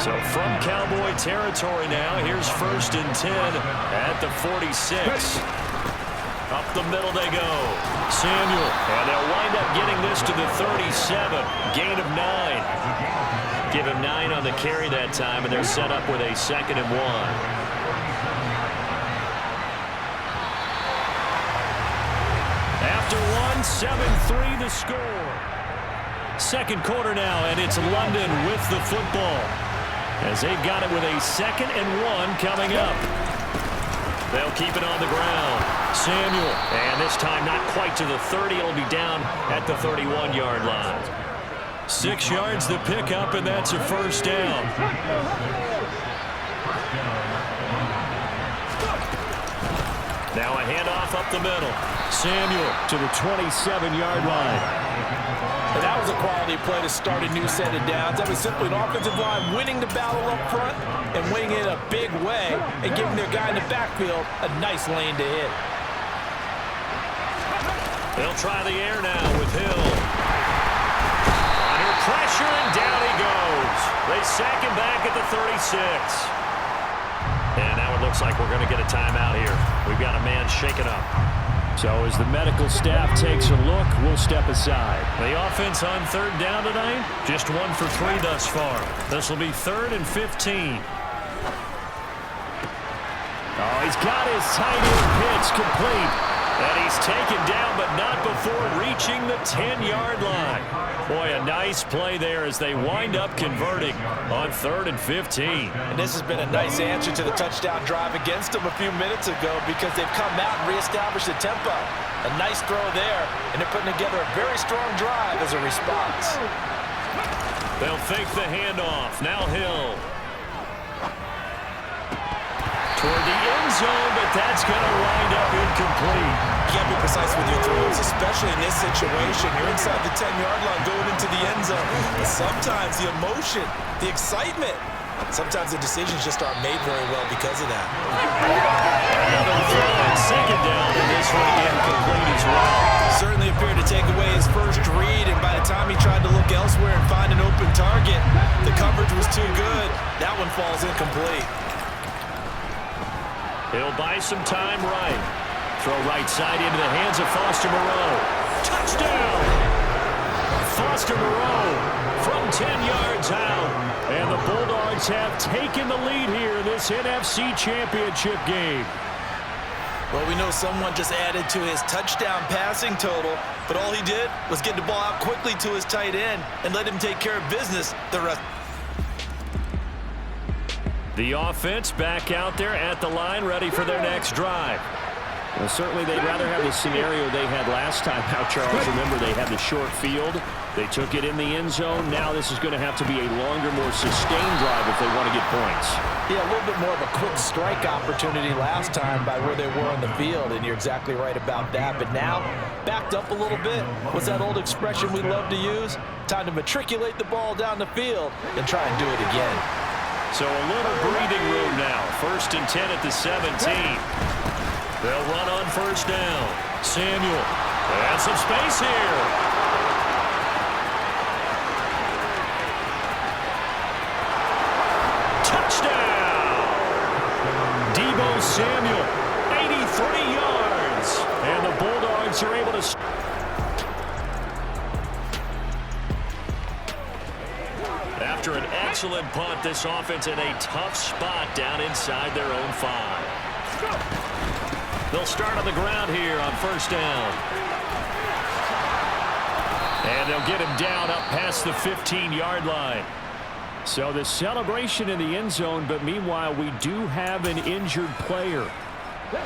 So from Cowboy territory now, here's 1st and 10 at the 46. Up the middle they go. Samuel. And they'll wind up getting this to the 37. Gain of 9. Give him 9 on the carry that time, and they're set up with a 2nd and 1. After 7-3 the score. 2nd quarter now, and it's London with the football as they've got it with a 2nd and 1 coming up. They'll keep it on the ground. Samuel, and this time not quite to the 30. It'll be down at the 31-yard line. 6 yards the pickup, and that's a 1st down. Now a handoff up the middle. Samuel to the 27-yard line. And that was a quality play to start a new set of downs. That was simply an offensive line winning the battle up front and winning it a big way and giving their guy in the backfield a nice lane to hit. They'll try the air now with Hill. Under pressure, and down he goes. They sack him back at the 36. And now it looks like we're going to get a timeout here. We've got a man shaken up. So as the medical staff takes a look, we'll step aside. The offense on 3rd down tonight, just 1 for 3 thus far. This will be 3rd and 15. Oh, he's got his tight end pitch complete. And he's taken down, but not before reaching the 10-yard line. Boy, a nice play there as they wind up converting on 3rd and 15. And this has been a nice answer to the touchdown drive against them a few minutes ago because they've come out and reestablished the tempo. A nice throw there, and they're putting together a very strong drive as a response. They'll fake the handoff. Now Hill. Toward the end zone, but that's going to wind up incomplete. You got to be precise with your throws, especially in this situation. You're inside the 10-yard line going into the end zone. But sometimes the emotion, the excitement, sometimes the decisions just aren't made very well because of that. Another throw and 2nd down, and this one incomplete as well. Certainly appeared to take away his first read, and by the time he tried to look elsewhere and find an open target, the coverage was too good. That one falls incomplete. He'll buy some time right. Throw right side into the hands of Foster Moreau. Touchdown! Foster Moreau from 10 yards out. And the Bulldogs have taken the lead here in this NFC Championship game. Well, we know someone just added to his touchdown passing total, but all he did was get the ball out quickly to his tight end and let him take care of business the rest. The offense back out there at the line, ready for their next drive. Well, certainly they'd rather have the scenario they had last time. Now, Charles, remember they had the short field. They took it in the end zone. Now this is going to have to be a longer, more sustained drive if they want to get points. Yeah, a little bit more of a quick strike opportunity last time by where they were on the field, and you're exactly right about that. But now, backed up a little bit. What's that old expression we love to use? Time to matriculate the ball down the field and try and do it again. So a little breathing room now. 1st and 10 at the 17. They'll run on 1st down. Samuel. And some space here. Touchdown! Deebo Samuel, 83 yards. And the Bulldogs are able to... After an excellent punt, this offense in a tough spot down inside their own 5. They'll start on the ground here on 1st down. And they'll get him down up past the 15-yard line. So the celebration in the end zone, but meanwhile, we do have an injured player.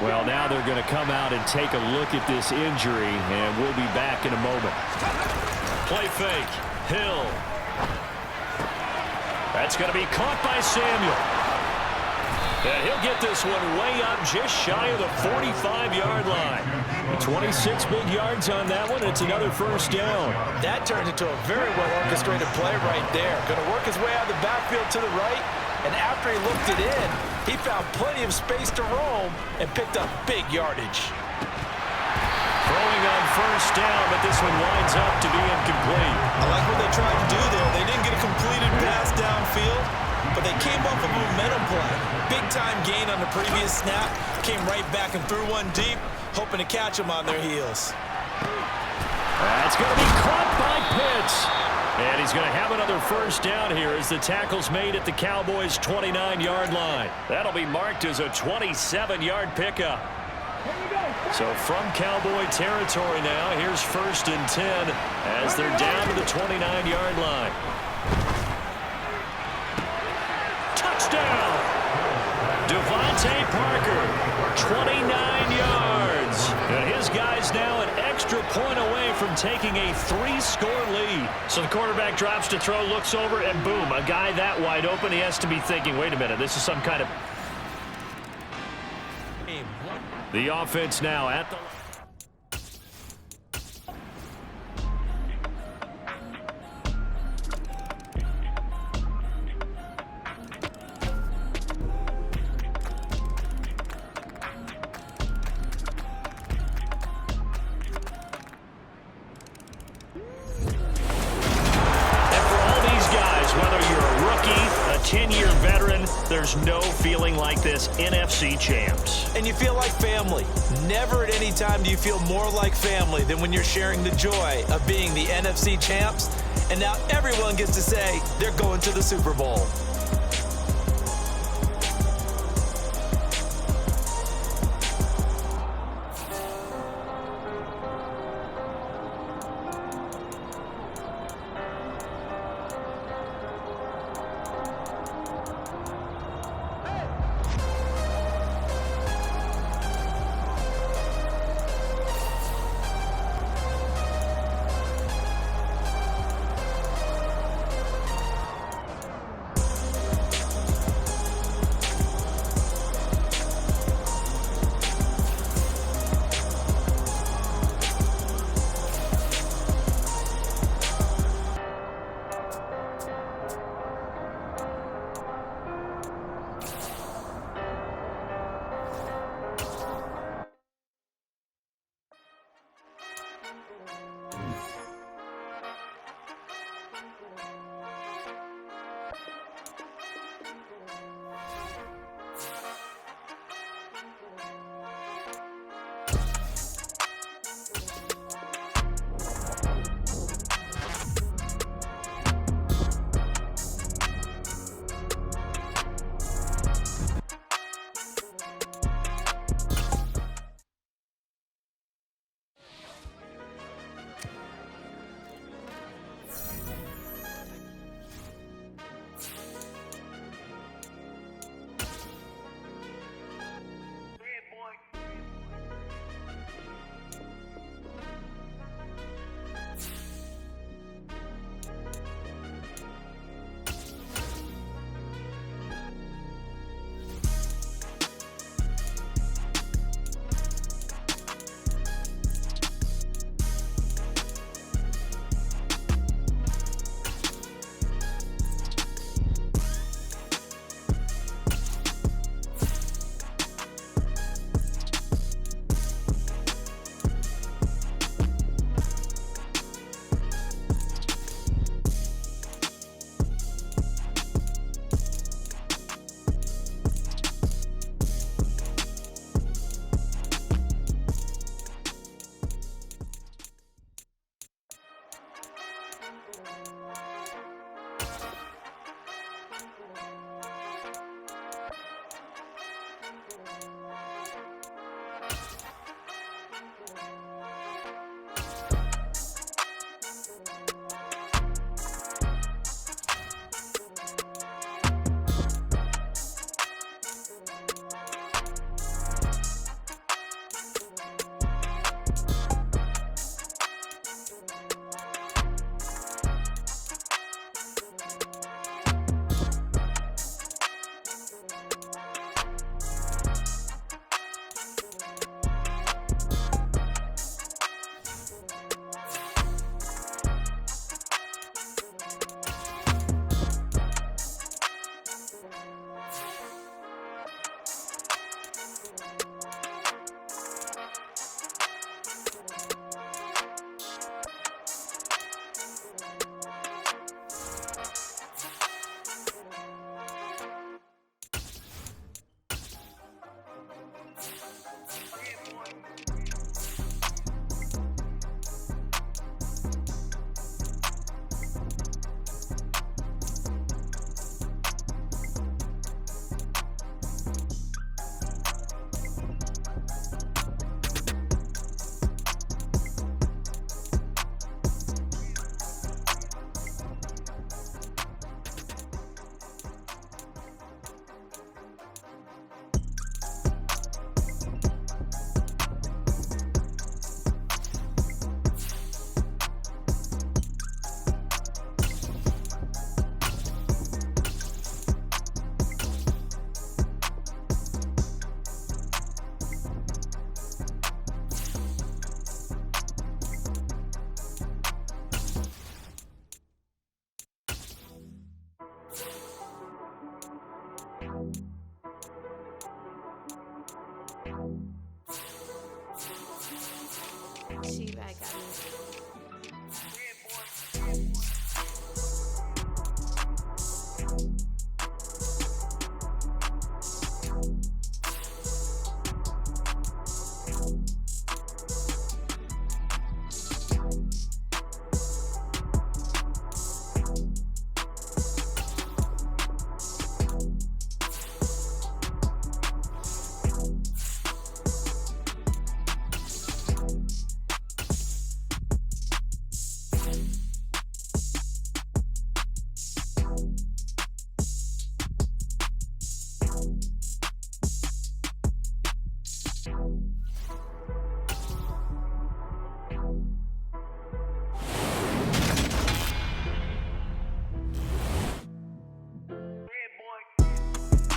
Well, now they're going to come out and take a look at this injury, and we'll be back in a moment. Play fake. Hill. That's going to be caught by Samuel. And he'll get this one way up just shy of the 45-yard line. 26 big yards on that one. It's another 1st down. That turned into a very well-orchestrated play right there. Going to work his way out of the backfield to the right, and after he looked it in, he found plenty of space to roam and picked up big yardage. Throwing on 1st down, but this one winds up to be incomplete. I like what they tried to do there. They didn't get a completed pass downfield, but they came up with a momentum play. Big-time gain on the previous snap, came right back and threw one deep, hoping to catch them on their heels. That's going to be caught by Pitts. And he's going to have another 1st down here as the tackle's made at the Cowboys' 29-yard line. That'll be marked as a 27-yard pickup. So from Cowboy territory now, here's 1st and 10 as they're down to the 29-yard line. Touchdown! Devontae Parker, 29 yards. And his guys now an extra point away from taking a 3-score lead. So the quarterback drops to throw, looks over, and boom, a guy that wide open, he has to be thinking, wait a minute, this is some kind of... The offense now at the... Whether you're a rookie, a 10-year veteran, there's no feeling like this NFC champs. And you feel like family. Never at any time do you feel more like family than when you're sharing the joy of being the NFC champs. And now everyone gets to say they're going to the Super Bowl.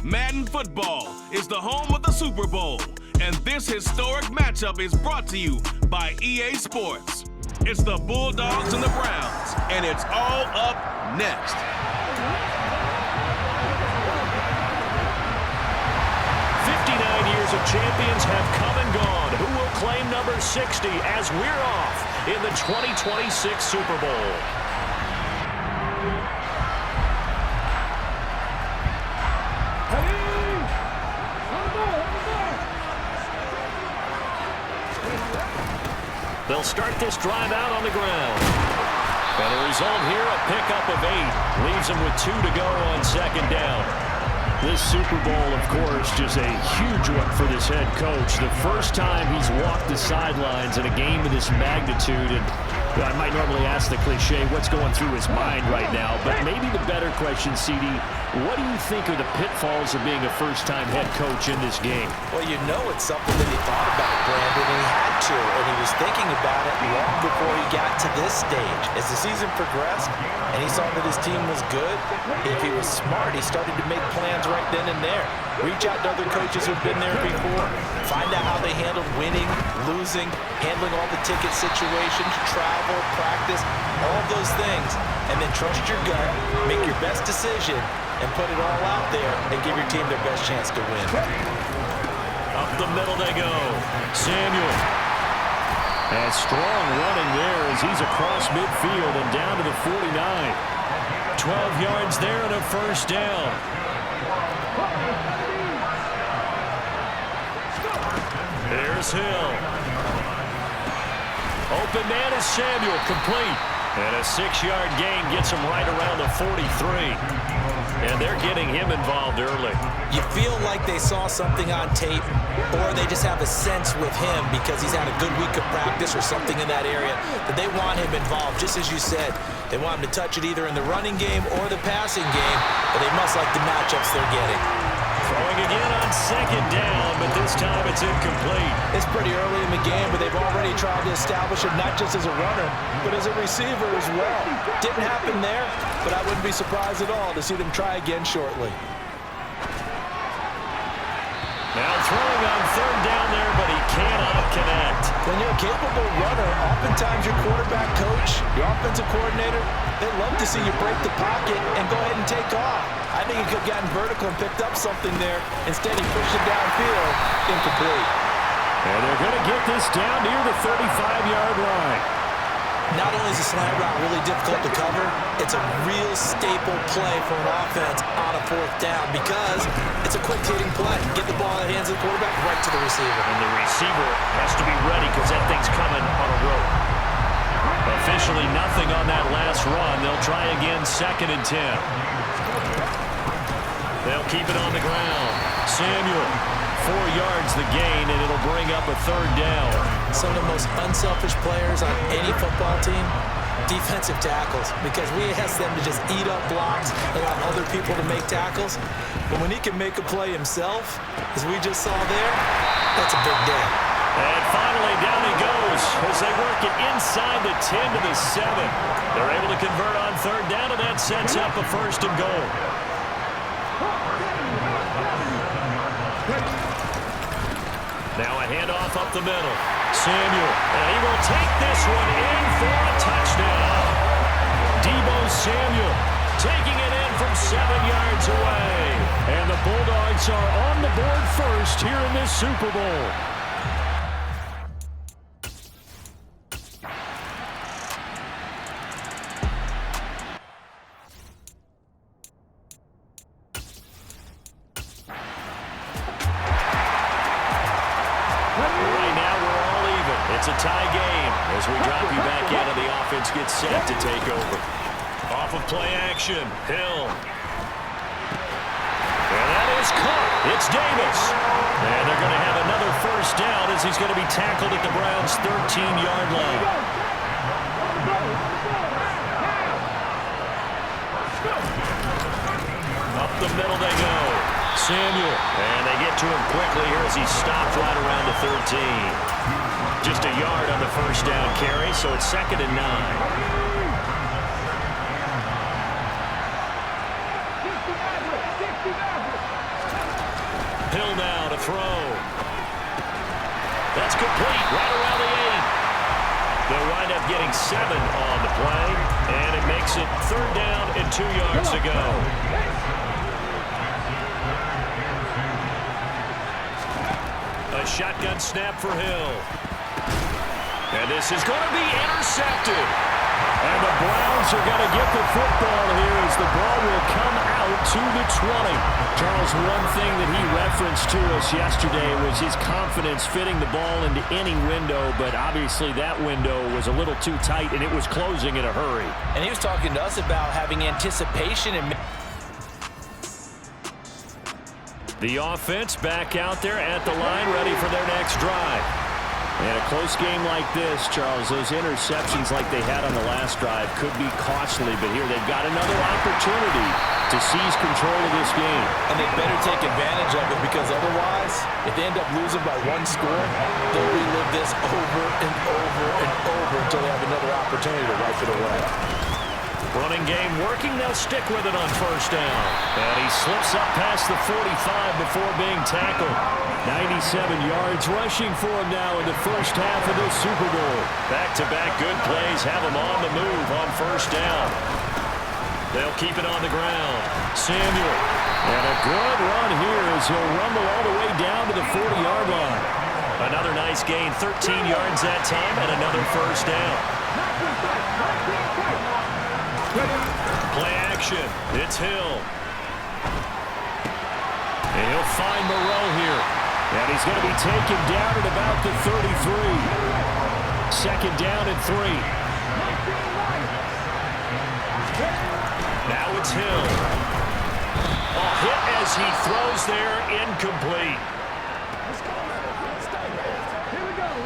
Madden football is the home of the Super Bowl, and this historic matchup is brought to you by EA Sports. It's the Bulldogs and the Browns, and it's all up next. 59 years of champions have come and gone. Who will claim number 60 as we're off in the 2026 Super Bowl? They'll start this drive out on the ground. And the result here, a pickup of 8. Leaves them with 2 to go on second down. This Super Bowl, of course, just a huge one for this head coach. The first time he's walked the sidelines in a game of this magnitude. And I might normally ask the cliche, what's going through his mind right now? But maybe the better question, CD, what do you think are the pitfalls of being a first-time head coach in this game? Well, you know it's something that he thought about, Brandon, and he had to, and he was thinking about it long before he got to this stage. As the season progressed and he saw that his team was good, if he was smart, he started to make plans right then and there. Reach out to other coaches who've been there before. Find out how they handled winning, losing, handling all the ticket situations, travel, practice, all those things. And then trust your gut, make your best decision, and put it all out there and give your team their best chance to win. Up the middle they go. Samuel. And strong running there as he's across midfield and down to the 49. 12 yards there and a first down. There's Hill. Open man is Samuel, complete. And a 6-yard gain gets him right around the 43. And they're getting him involved early. You feel like they saw something on tape, or they just have a sense with him because he's had a good week of practice or something in that area that they want him involved. Just as you said, they want him to touch it either in the running game or the passing game, but they must like the matchups they're getting. Throwing again on second down, but this time it's incomplete. It's pretty early in the game, but they've already tried to establish it not just as a runner, but as a receiver as well. Didn't happen there, but I wouldn't be surprised at all to see them try again shortly. Now throwing on third down there, but he cannot connect. When you're a capable runner, oftentimes your quarterback coach, your offensive coordinator, they love to see you break the pocket and go ahead and take off. I think he could have gotten vertical and picked up something there. Instead, he pushed it downfield, incomplete. And they're going to get this down near the 35-yard line. Not only is the slant route really difficult to cover, it's a real staple play for an offense on a fourth down because it's a quick-hitting play. Get the ball in the hands of the quarterback right to the receiver. And the receiver has to be ready because that thing's coming on a rope. Officially nothing on that last run. They'll try again, 2nd and 10. They'll keep it on the ground. Samuel, 4 yards the gain, and it'll bring up a third down. Some of the most unselfish players on any football team, defensive tackles, because we ask them to just eat up blocks, allow other people to make tackles. But when he can make a play himself, as we just saw there, that's a big day. And finally, down he goes as they work it inside the 10 to the 7. They're able to convert on third down, and that sets up a 1st and goal. Now a handoff up the middle. Samuel, and he will take this one in for a touchdown. Deebo Samuel taking it in from 7 yards away. And the Bulldogs are on the board first here in this Super Bowl. Right now we're all even. It's a tie game as we drop you back in and the offense gets set to take over. Off of play action, Hill. And that is caught. It's Davis. And they're going to have another first down as he's going to be tackled at the Browns' 13-yard line. Up the middle they go. Samuel. And they get to him quickly here as he stopped right around the 13. Just a yard on the first down carry, so it's 2nd and 9. Hill now to throw. That's complete right around the 8. They'll wind up getting 7 on the play, and it makes it 3rd down and 2 yards to go. A shotgun snap for Hill. And this is going to be intercepted. And the Browns are going to get the football here as the ball will come out to the 20. Charles, one thing that he referenced to us yesterday was his confidence fitting the ball into any window, but obviously that window was a little too tight and it was closing in a hurry. And he was talking to us about having anticipation and the offense back out there at the line, ready for their next drive. And a close game like this, Charles, those interceptions like they had on the last drive could be costly, but here they've got another opportunity to seize control of this game. And they better take advantage of it, because otherwise, if they end up losing by 1 score, they'll relive this over and over and over until they have another opportunity to wipe it away. Running game working, they'll stick with it on first down. And he slips up past the 45 before being tackled. 97 yards rushing for him now in the first half of this Super Bowl. Back-to-back good plays have him on the move on first down. They'll keep it on the ground. Samuel. And a good run here as he'll rumble all the way down to the 40-yard line. Another nice gain, 13 yards that time, and another first down. Play action. It's Hill. And he'll find Moreau here. And he's going to be taken down at about the 33. 2nd down and 3. Now it's Hill. A hit as he throws there, incomplete.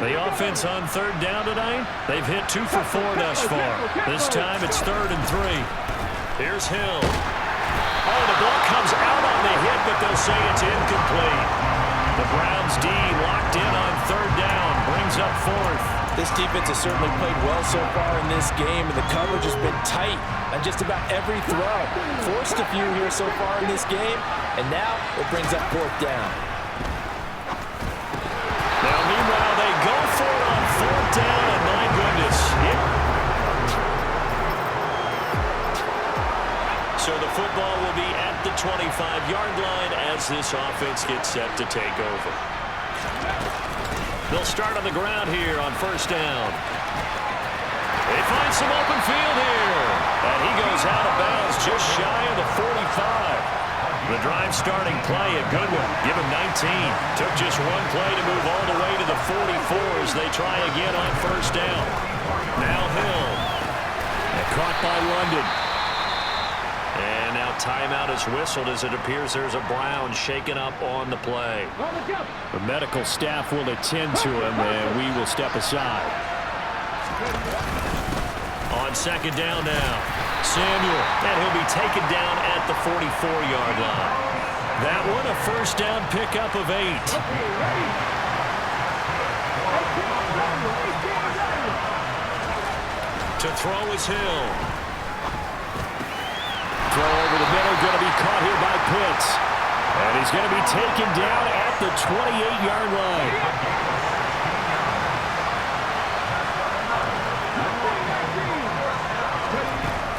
The offense on 3rd down tonight, they've hit 2 for 4 thus far. This time it's 3rd and 3. Here's Hill. Oh, the ball comes out on the hit, but they'll say it's incomplete. The Browns D locked in on 3rd down, brings up 4th. This defense has certainly played well so far in this game, and the coverage has been tight on just about every throw. Forced a few here so far in this game, and now it brings up 4th down. Now, meanwhile, they go for it on 4th down, and my goodness. So the football will be at the 25-yard line as this offense gets set to take over. They'll start on the ground here on first down. They find some open field here. And he goes out of bounds just shy of the 45. The drive starting play, a good one. Give him 19. Took just one play to move all the way to the 44 as they try again on first down. Now Hill. And caught by London. And now timeout is whistled as it appears there's a Brown shaken up on the play. The medical staff will attend to him, and we will step aside. On 2nd down now, Samuel, and he'll be taken down at the 44-yard line. That one a first down pickup of 8. To throw is Hill. Throw over the middle, going to be caught here by Pitts. And he's going to be taken down at the 28-yard line.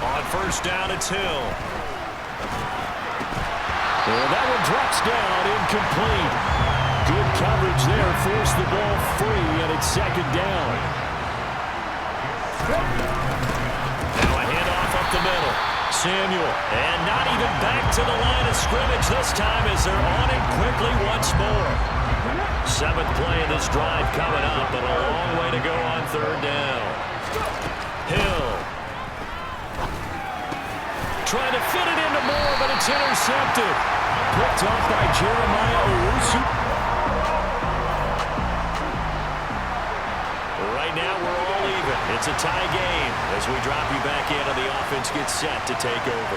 On first down, it's Hill. And that one drops down, incomplete. Good coverage there, forced the ball free, and it's second down. Now a handoff up the middle. Samuel, and not even back to the line of scrimmage this time as they're on it quickly once more. Seventh play of this drive coming up, but a long way to go on third down. Hill. Trying to fit it into Moore, but it's intercepted. Picked off by Jeremiah Owusu. Right now, we're all even. It's a tie game as we drop you back in and the offense gets set to take over.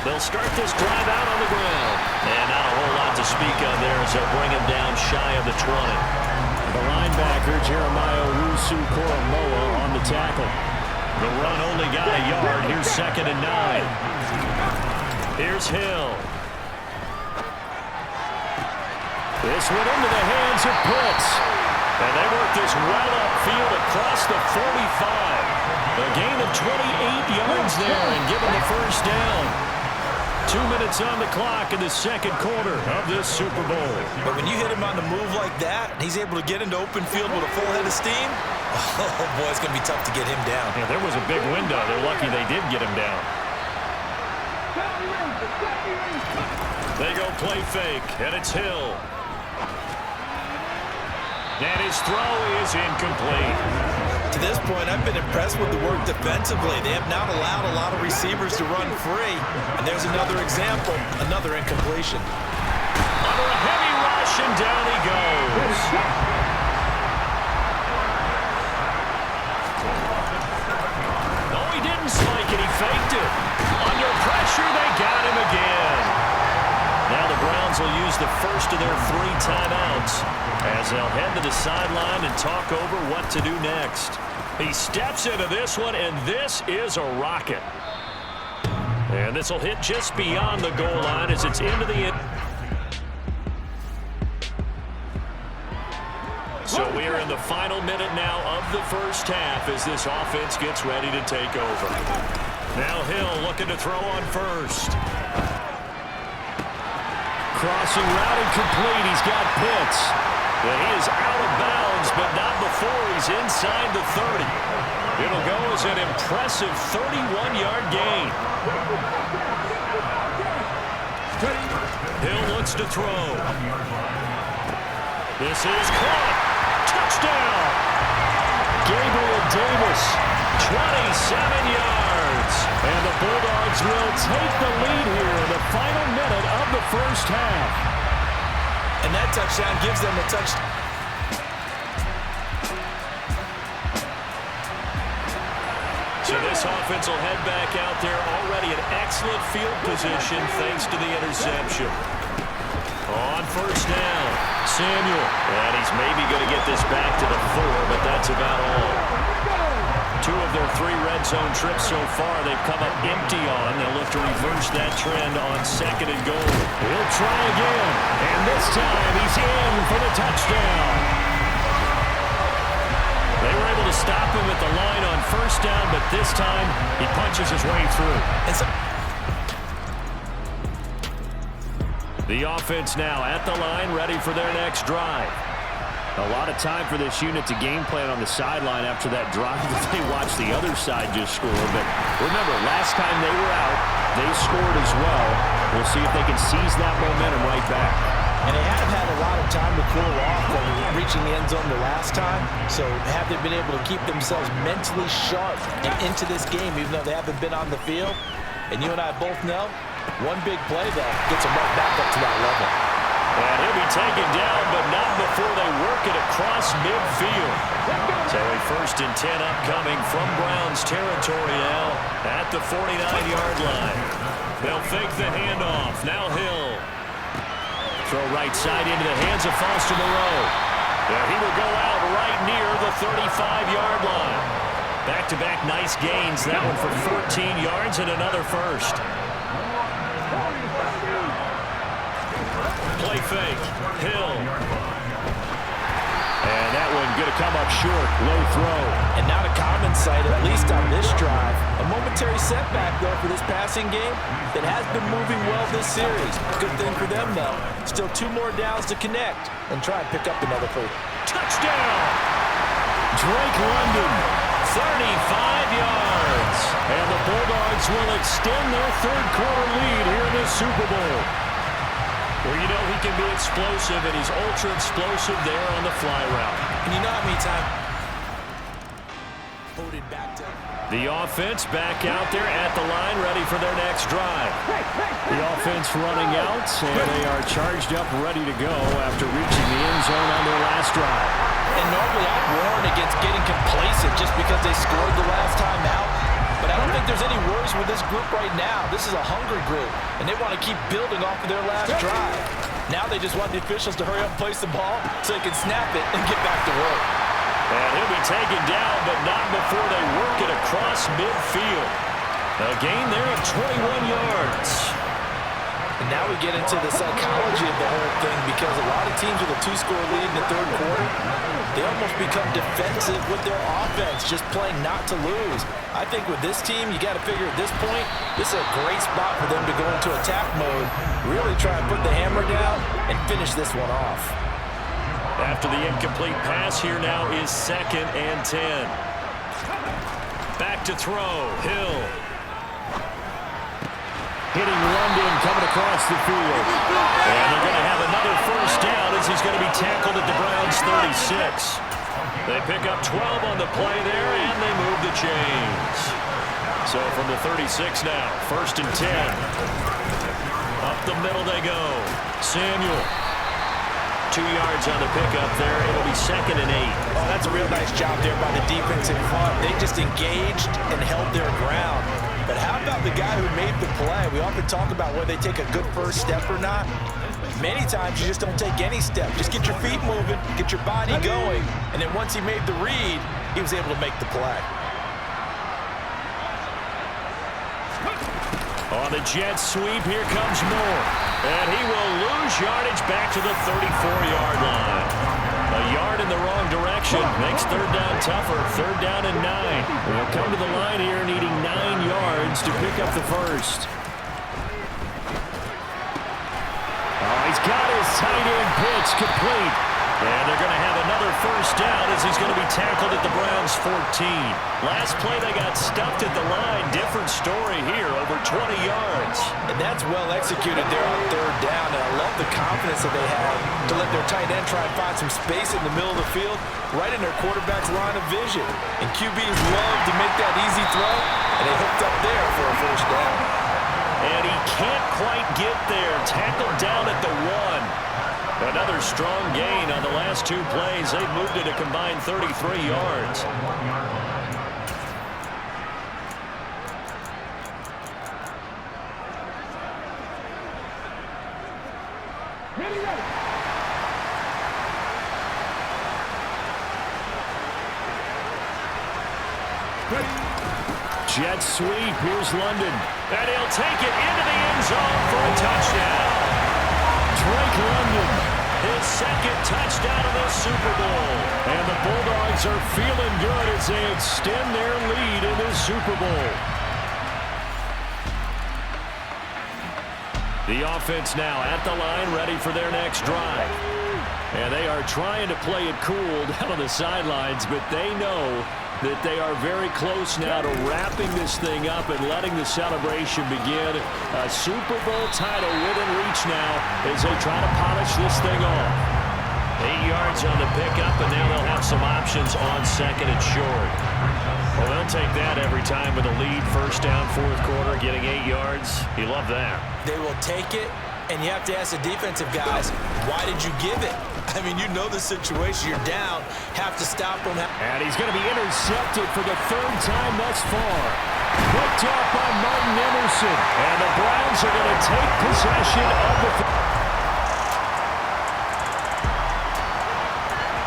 They'll start this drive out on the ground. And not a whole lot to speak of there as they'll bring him down shy of the 20. The linebacker, Jeremiah Owusu-Koramoah, on the tackle. The run only got a yard. Here's 2nd and 9. Here's Hill. This one into the hands of Pitts. And they work this well upfield across the 45. A gain of 28 yards there and give them the first down. 2 minutes on the clock in the second quarter of this Super Bowl. But when you hit him on the move like that, and he's able to get into open field with a full head of steam, oh boy, it's going to be tough to get him down. Yeah, there was a big window. They're lucky they did get him down. They go play fake, and it's Hill. And his throw is incomplete. To this point, I've been impressed with the work defensively. They have not allowed a lot of receivers to run free. And there's another example, another incompletion. Under a heavy rush, and down he goes. No, he didn't spike it. He faked it. Under pressure, they got him again. Now the Browns will use the first of their 3 timeouts as they'll head to the sideline and talk over what to do next. He steps into this one, and this is a rocket. And this will hit just beyond the goal line as it's into the end. So we are in the final minute now of the first half as this offense gets ready to take over. Now Hill looking to throw on first. Crossing route incomplete. He's got Pitts. But he is out of bounds, but not before he's inside the 30. It'll go as an impressive 31-yard gain. Hill looks to throw. This is caught. Touchdown. Gabriel Davis, 27 yards. And the Bulldogs will take the lead here in the final minute of the first half. And that touchdown gives them a touch. So this offense will head back out there already in excellent field position thanks to the interception. On first down, Samuel. And he's maybe going to get this back to the 4, but that's about all. 2 of their 3 red zone trips so far they've come up empty on. They'll look to reverse that trend on 2nd and goal. He'll try again, and this time he's in for the touchdown. They were able to stop him at the line on first down, but this time he punches his way through. The offense now at the line, ready for their next drive. A lot of time for this unit to game plan on the sideline after that drive that they watched the other side just score. But remember, last time they were out, they scored as well. We'll see if they can seize that momentum right back. And they have had a lot of time to cool off from reaching the end zone the last time. So have they been able to keep themselves mentally sharp and into this game, even though they haven't been on the field? And you and I both know, one big play, though, gets them right back up to that level. And he'll be taken down, but not before they work it across midfield. So a 1st and 10 upcoming from Browns territory now at the 49-yard line. They'll fake the handoff. Now Hill. Throw right side into the hands of Foster Moreau. And he will go out right near the 35-yard line. Back-to-back nice gains. That one for 14 yards and another first. Play fake. Hill. And that one going to come up short. Low throw. And not a common sight, at least on this drive. A momentary setback, though, for this passing game that has been moving well this series. Good thing for them, though. Still 2 more downs to connect and try and pick up another first. Touchdown! Drake London, 35 yards. And the Bulldogs will extend their third-quarter lead here in this Super Bowl. Well, you know he can be explosive, and he's ultra-explosive there on the fly route. And you know how many times voted back to the offense back out there at the line, ready for their next drive. The offense running out, and they are charged up, ready to go after reaching the end zone on their last drive. And normally I'd warn against getting complacent just because they scored the last time out. But I don't think there's any worries with this group right now. This is a hungry group, and they want to keep building off of their last drive. Now they just want the officials to hurry up and place the ball so they can snap it and get back to work. And he'll be taken down, but not before they work it across midfield. A gain there of 21 yards. And now we get into the psychology of the whole thing, because a lot of teams with a 2-score lead in the third quarter, they almost become defensive with their offense, just playing not to lose. I think with this team, you got to figure at this point, this is a great spot for them to go into attack mode, really try and put the hammer down and finish this one off. After the incomplete pass, here now is 2nd and 10. Back to throw, Hill. Hitting London, coming across the field. And they're going to have another first down as he's going to be tackled at the Browns' 36. They pick up 12 on the play there, and they move the chains. So from the 36 now, 1st and 10. Up the middle they go. Samuel. 2 yards on the pickup there. It'll be 2nd and 8. Oh, that's a real nice job there by the defense in front. They just engaged and held their ground. But how about the guy who made the play? We often talk about whether they take a good first step or not. Many times you just don't take any step. Just get your feet moving, get your body going, and then once he made the read, he was able to make the play. On the jet sweep, here comes Moore. And he will lose yardage back to the 34-yard line. A yard in the wrong direction makes 3rd down tougher. 3rd down and 9. We'll come to the line here needing 9 yards to pick up the first. Oh, he's got his tight end pitch complete. And they're going to have another first down as he's going to be tackled at the Browns' 14. Last play they got stuffed at the line. Different story here, over 20 yards. And that's well executed there on 3rd down. And I love the confidence that they have to let their tight end try and find some space in the middle of the field, right in their quarterback's line of vision. And QBs love to make that easy throw, and they hooked up there for a first down. And he can't quite get there. Tackled down at the 1. Another strong gain on the last 2 plays. They've moved it a combined 33 yards. Jet sweep. Here's London. And he'll take it into the end zone for a touchdown. Drake London, his 2nd touchdown of the Super Bowl. And the Bulldogs are feeling good as they extend their lead in this Super Bowl. The offense now at the line, ready for their next drive. And they are trying to play it cool down on the sidelines, but they know that they are very close now to wrapping this thing up and letting the celebration begin. A Super Bowl title within reach now as they try to polish this thing off. 8 yards on the pickup, and now they'll have some options on 2nd and short. Well, they'll take that every time with a lead. 1st down, 4th quarter, getting 8 yards. You love that. They will take it, and you have to ask the defensive guys, why did you give it? I mean, you know the situation. You're down. Have to stop them. And he's going to be intercepted for the 3rd time thus far. Picked up by Martin Emerson. And the Browns are going to take possession of the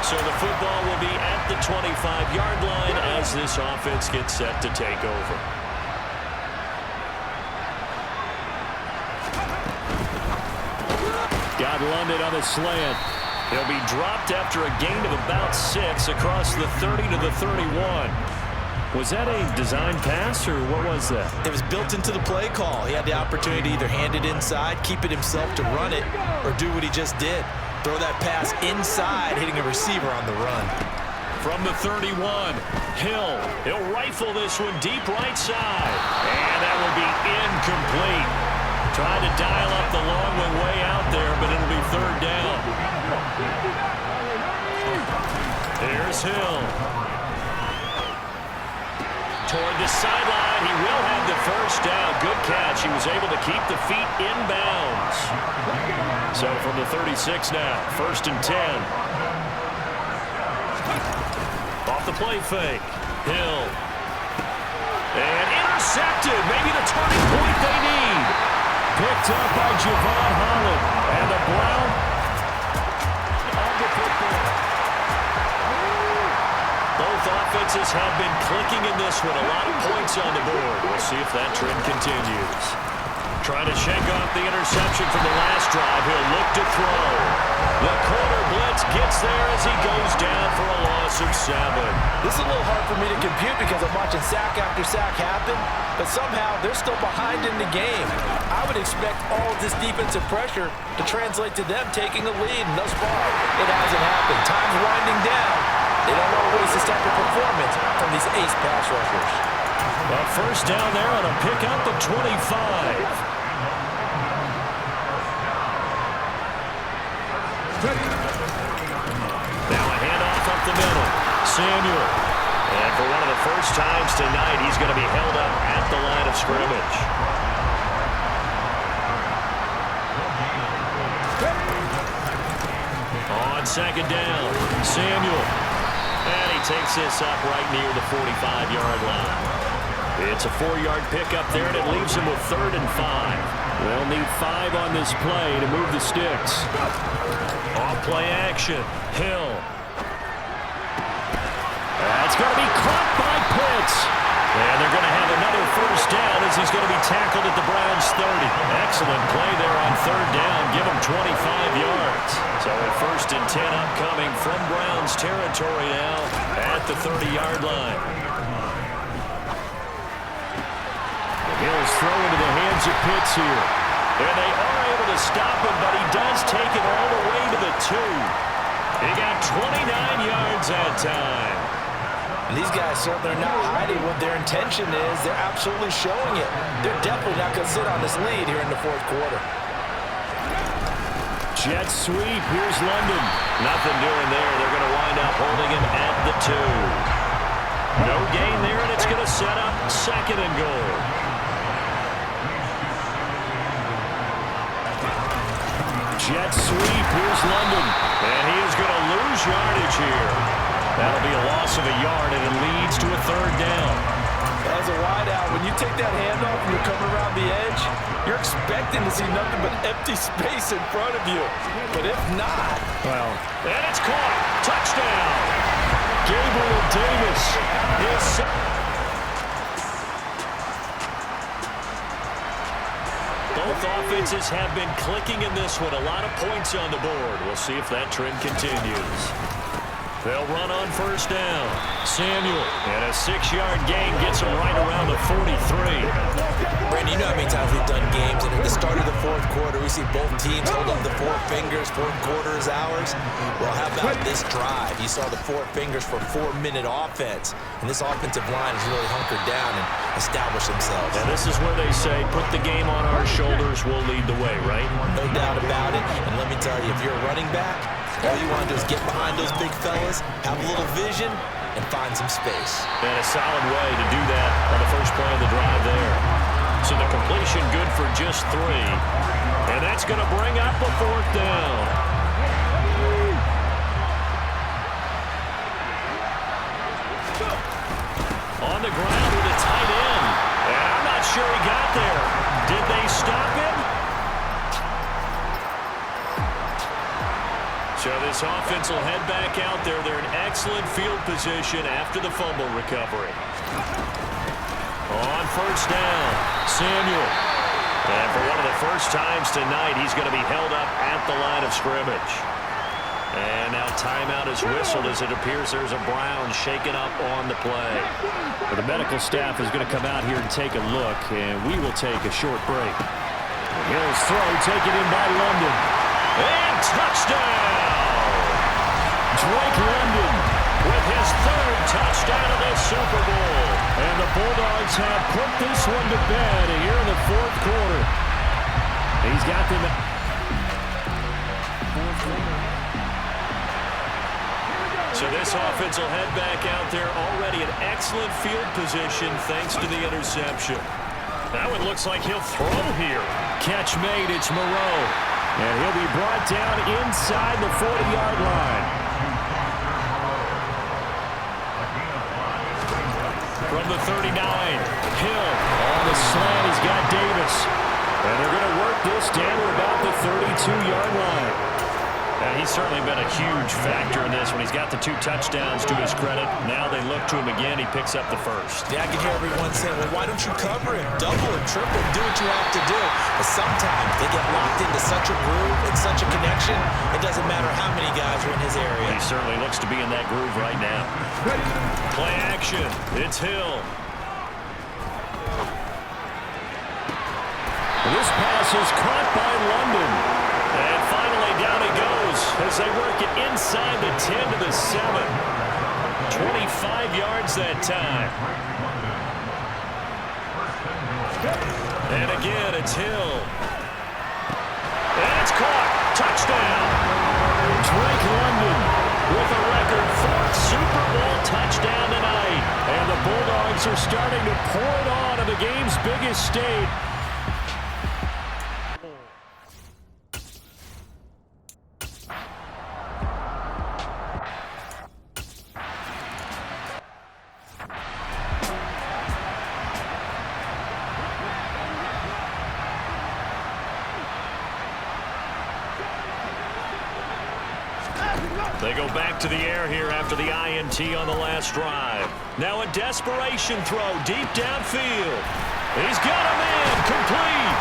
So the football will be at the 25-yard line as this offense gets set to take over. Got London on the slant. He'll be dropped after a gain of about 6 across the 30 to the 31. Was that a design pass, or what was that? It was built into the play call. He had the opportunity to either hand it inside, keep it himself to run it, or do what he just did. Throw that pass inside, hitting a receiver on the run. From the 31, Hill. He'll rifle this one deep right side. And that will be incomplete. Trying to dial up the long one way out there, but it'll be 3rd down. Here's Hill. Toward the sideline, he will have the 1st down. Good catch. He was able to keep the feet in bounds. So from the 36 now, 1st and 10. Off the play fake. Hill. And intercepted. Maybe the turning point they need. Picked up by Javon Holland. And the Brown on the football. Both offenses have been clicking in this one. A lot of points on the board. We'll see if that trend continues. Trying to shake off the interception from the last drive. He'll look to throw. The corner blitz gets there as he goes down for a loss of 7. This is a little hard for me to compute because I'm watching sack after sack happen, but somehow they're still behind in the game. I would expect all of this defensive pressure to translate to them taking a lead, and thus far, it hasn't happened. Time's winding down. They don't want to waste this type of performance from these ace pass rushers. Well, 1st down there on a pickup at 25. Now a handoff up the middle. Samuel. And for one of the first times tonight, he's going to be held up at the line of scrimmage. On 2nd down, Samuel. And he takes this up right near the 45-yard line. It's a 4-yard pickup there, and it leaves him with 3rd and 5. They'll need 5 on this play to move the sticks. Off play action. Hill. That's going to be caught by Pitts. And they're going to have another 1st down as he's going to be tackled at the Browns' 30. Excellent play there on 3rd down. Give him 25 yards. So a 1st and 10 upcoming from Browns territory now at the 30-yard line. Hill's throw into the hands of Pitts here. And they are able to stop him, but he does take it all the way to the 2. He got 29 yards that time. And these guys certainly are not hiding what their intention is. They're absolutely showing it. They're definitely not going to sit on this lead here in the 4th quarter. Jet sweep. Here's London. Nothing doing there. They're going to wind up holding him at the 2. No gain there, and it's going to set up 2nd and goal. Jet sweep. Here's London. And he is going to lose yardage here. That'll be a loss of a yard, and it leads to a 3rd down. As a wideout, when you take that handoff and you're coming around the edge, you're expecting to see nothing but empty space in front of you. But if not... Well, and it's caught. Touchdown. Gabriel Davis is... Both offenses have been clicking in this one. A lot of points on the board. We'll see if that trend continues. They'll run on 1st down. Samuel, and a 6-yard gain gets him right around the 43. Brandon, you know how many times we've done games, and at the start of the 4th quarter, we see both teams hold up the 4 fingers, 4th quarter is ours. Well, how about this drive? You saw the 4 fingers for 4-minute offense, and this offensive line has really hunkered down and established themselves. And this is where they say, put the game on our shoulders, we'll lead the way, right? No doubt about it, and let me tell you, if you're a running back, all you want to do is get behind those big fellas, have a little vision, and find some space. And a solid way to do that on the first play of the drive there. So the completion good for just 3. And that's going to bring up a 4th down. On the ground with a tight end. And I'm not sure he got there. Did they stop him? So this offense will head back out there. They're in excellent field position after the fumble recovery. On 1st down, Samuel. And for one of the first times tonight, he's going to be held up at the line of scrimmage. And now timeout is whistled as it appears there's a Brown shaken up on the play. Well, the medical staff is going to come out here and take a look, and we will take a short break. Hill's throw taken in by London. And touchdown! Drake London with his third touchdown of this Super Bowl. And the Bulldogs have put this one to bed here in the fourth quarter. He's got them at fourth quarter. So this offense will head back out there already in excellent field position thanks to the interception. Now it looks like he'll throw here. Catch made, it's Moreau. And he'll be brought down inside the 40-yard line. From the 39, Hill on the slant, he's got Davis. And they're going to work this down to about the 32-yard line. He's certainly been a huge factor in this when he's got the 2 touchdowns to his credit. Now they look to him again. He picks up the first. Yeah, I can hear everyone saying, well, why don't you cover him? Double and triple, do what you have to do. But sometimes they get locked into such a groove and such a connection, it doesn't matter how many guys are in his area. He certainly looks to be in that groove right now. Play action. It's Hill. This pass is caught by London. And finally down he goes as they work it inside the 10 to the 7. 25 yards that time. And again, it's Hill. And it's caught. Touchdown. Drake London with a record 4th Super Bowl touchdown tonight. And the Bulldogs are starting to pour it on at the game's biggest stage. They go back to the air here after the INT on the last drive. Now a desperation throw deep downfield. He's got him in, complete.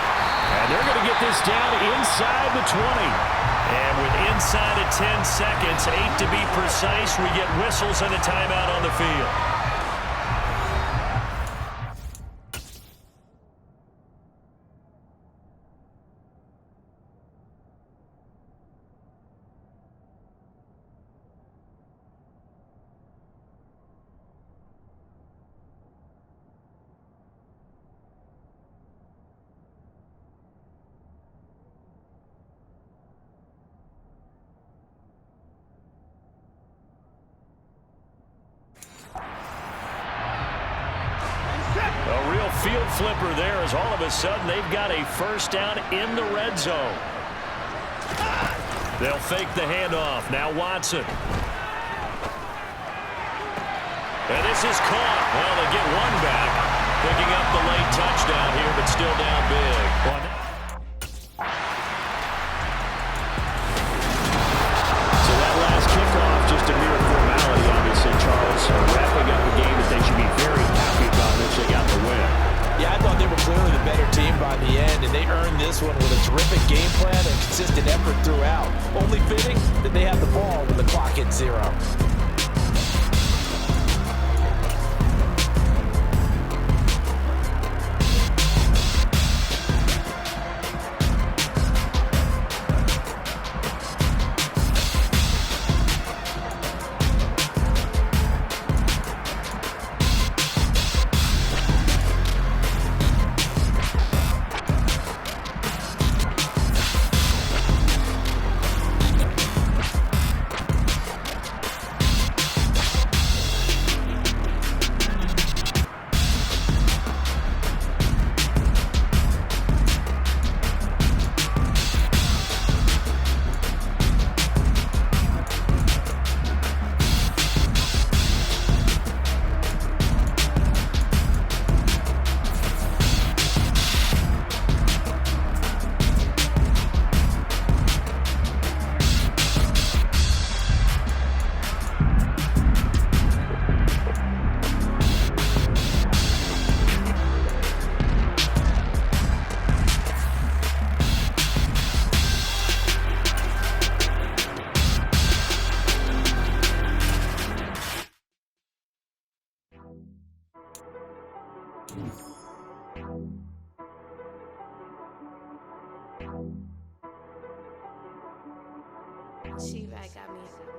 And they're going to get this down inside the 20. And with inside of 10 seconds, 8 to be precise, we get whistles and a timeout on the field. A real field flipper there as all of a sudden they've got a first down in the red zone. They'll fake the handoff. Now Watson. And this is caught. Well, they get one back. Picking up the late touchdown here, but still down big. So that last kickoff, just a mere formality, obviously, Charles. Wrapping up a game that they should be very happy about if they got the win. Yeah, I thought they were clearly the better team by the end, and they earned this one with a terrific game plan and consistent effort throughout. Only fitting that they have the ball when the clock hits 0. She right got me.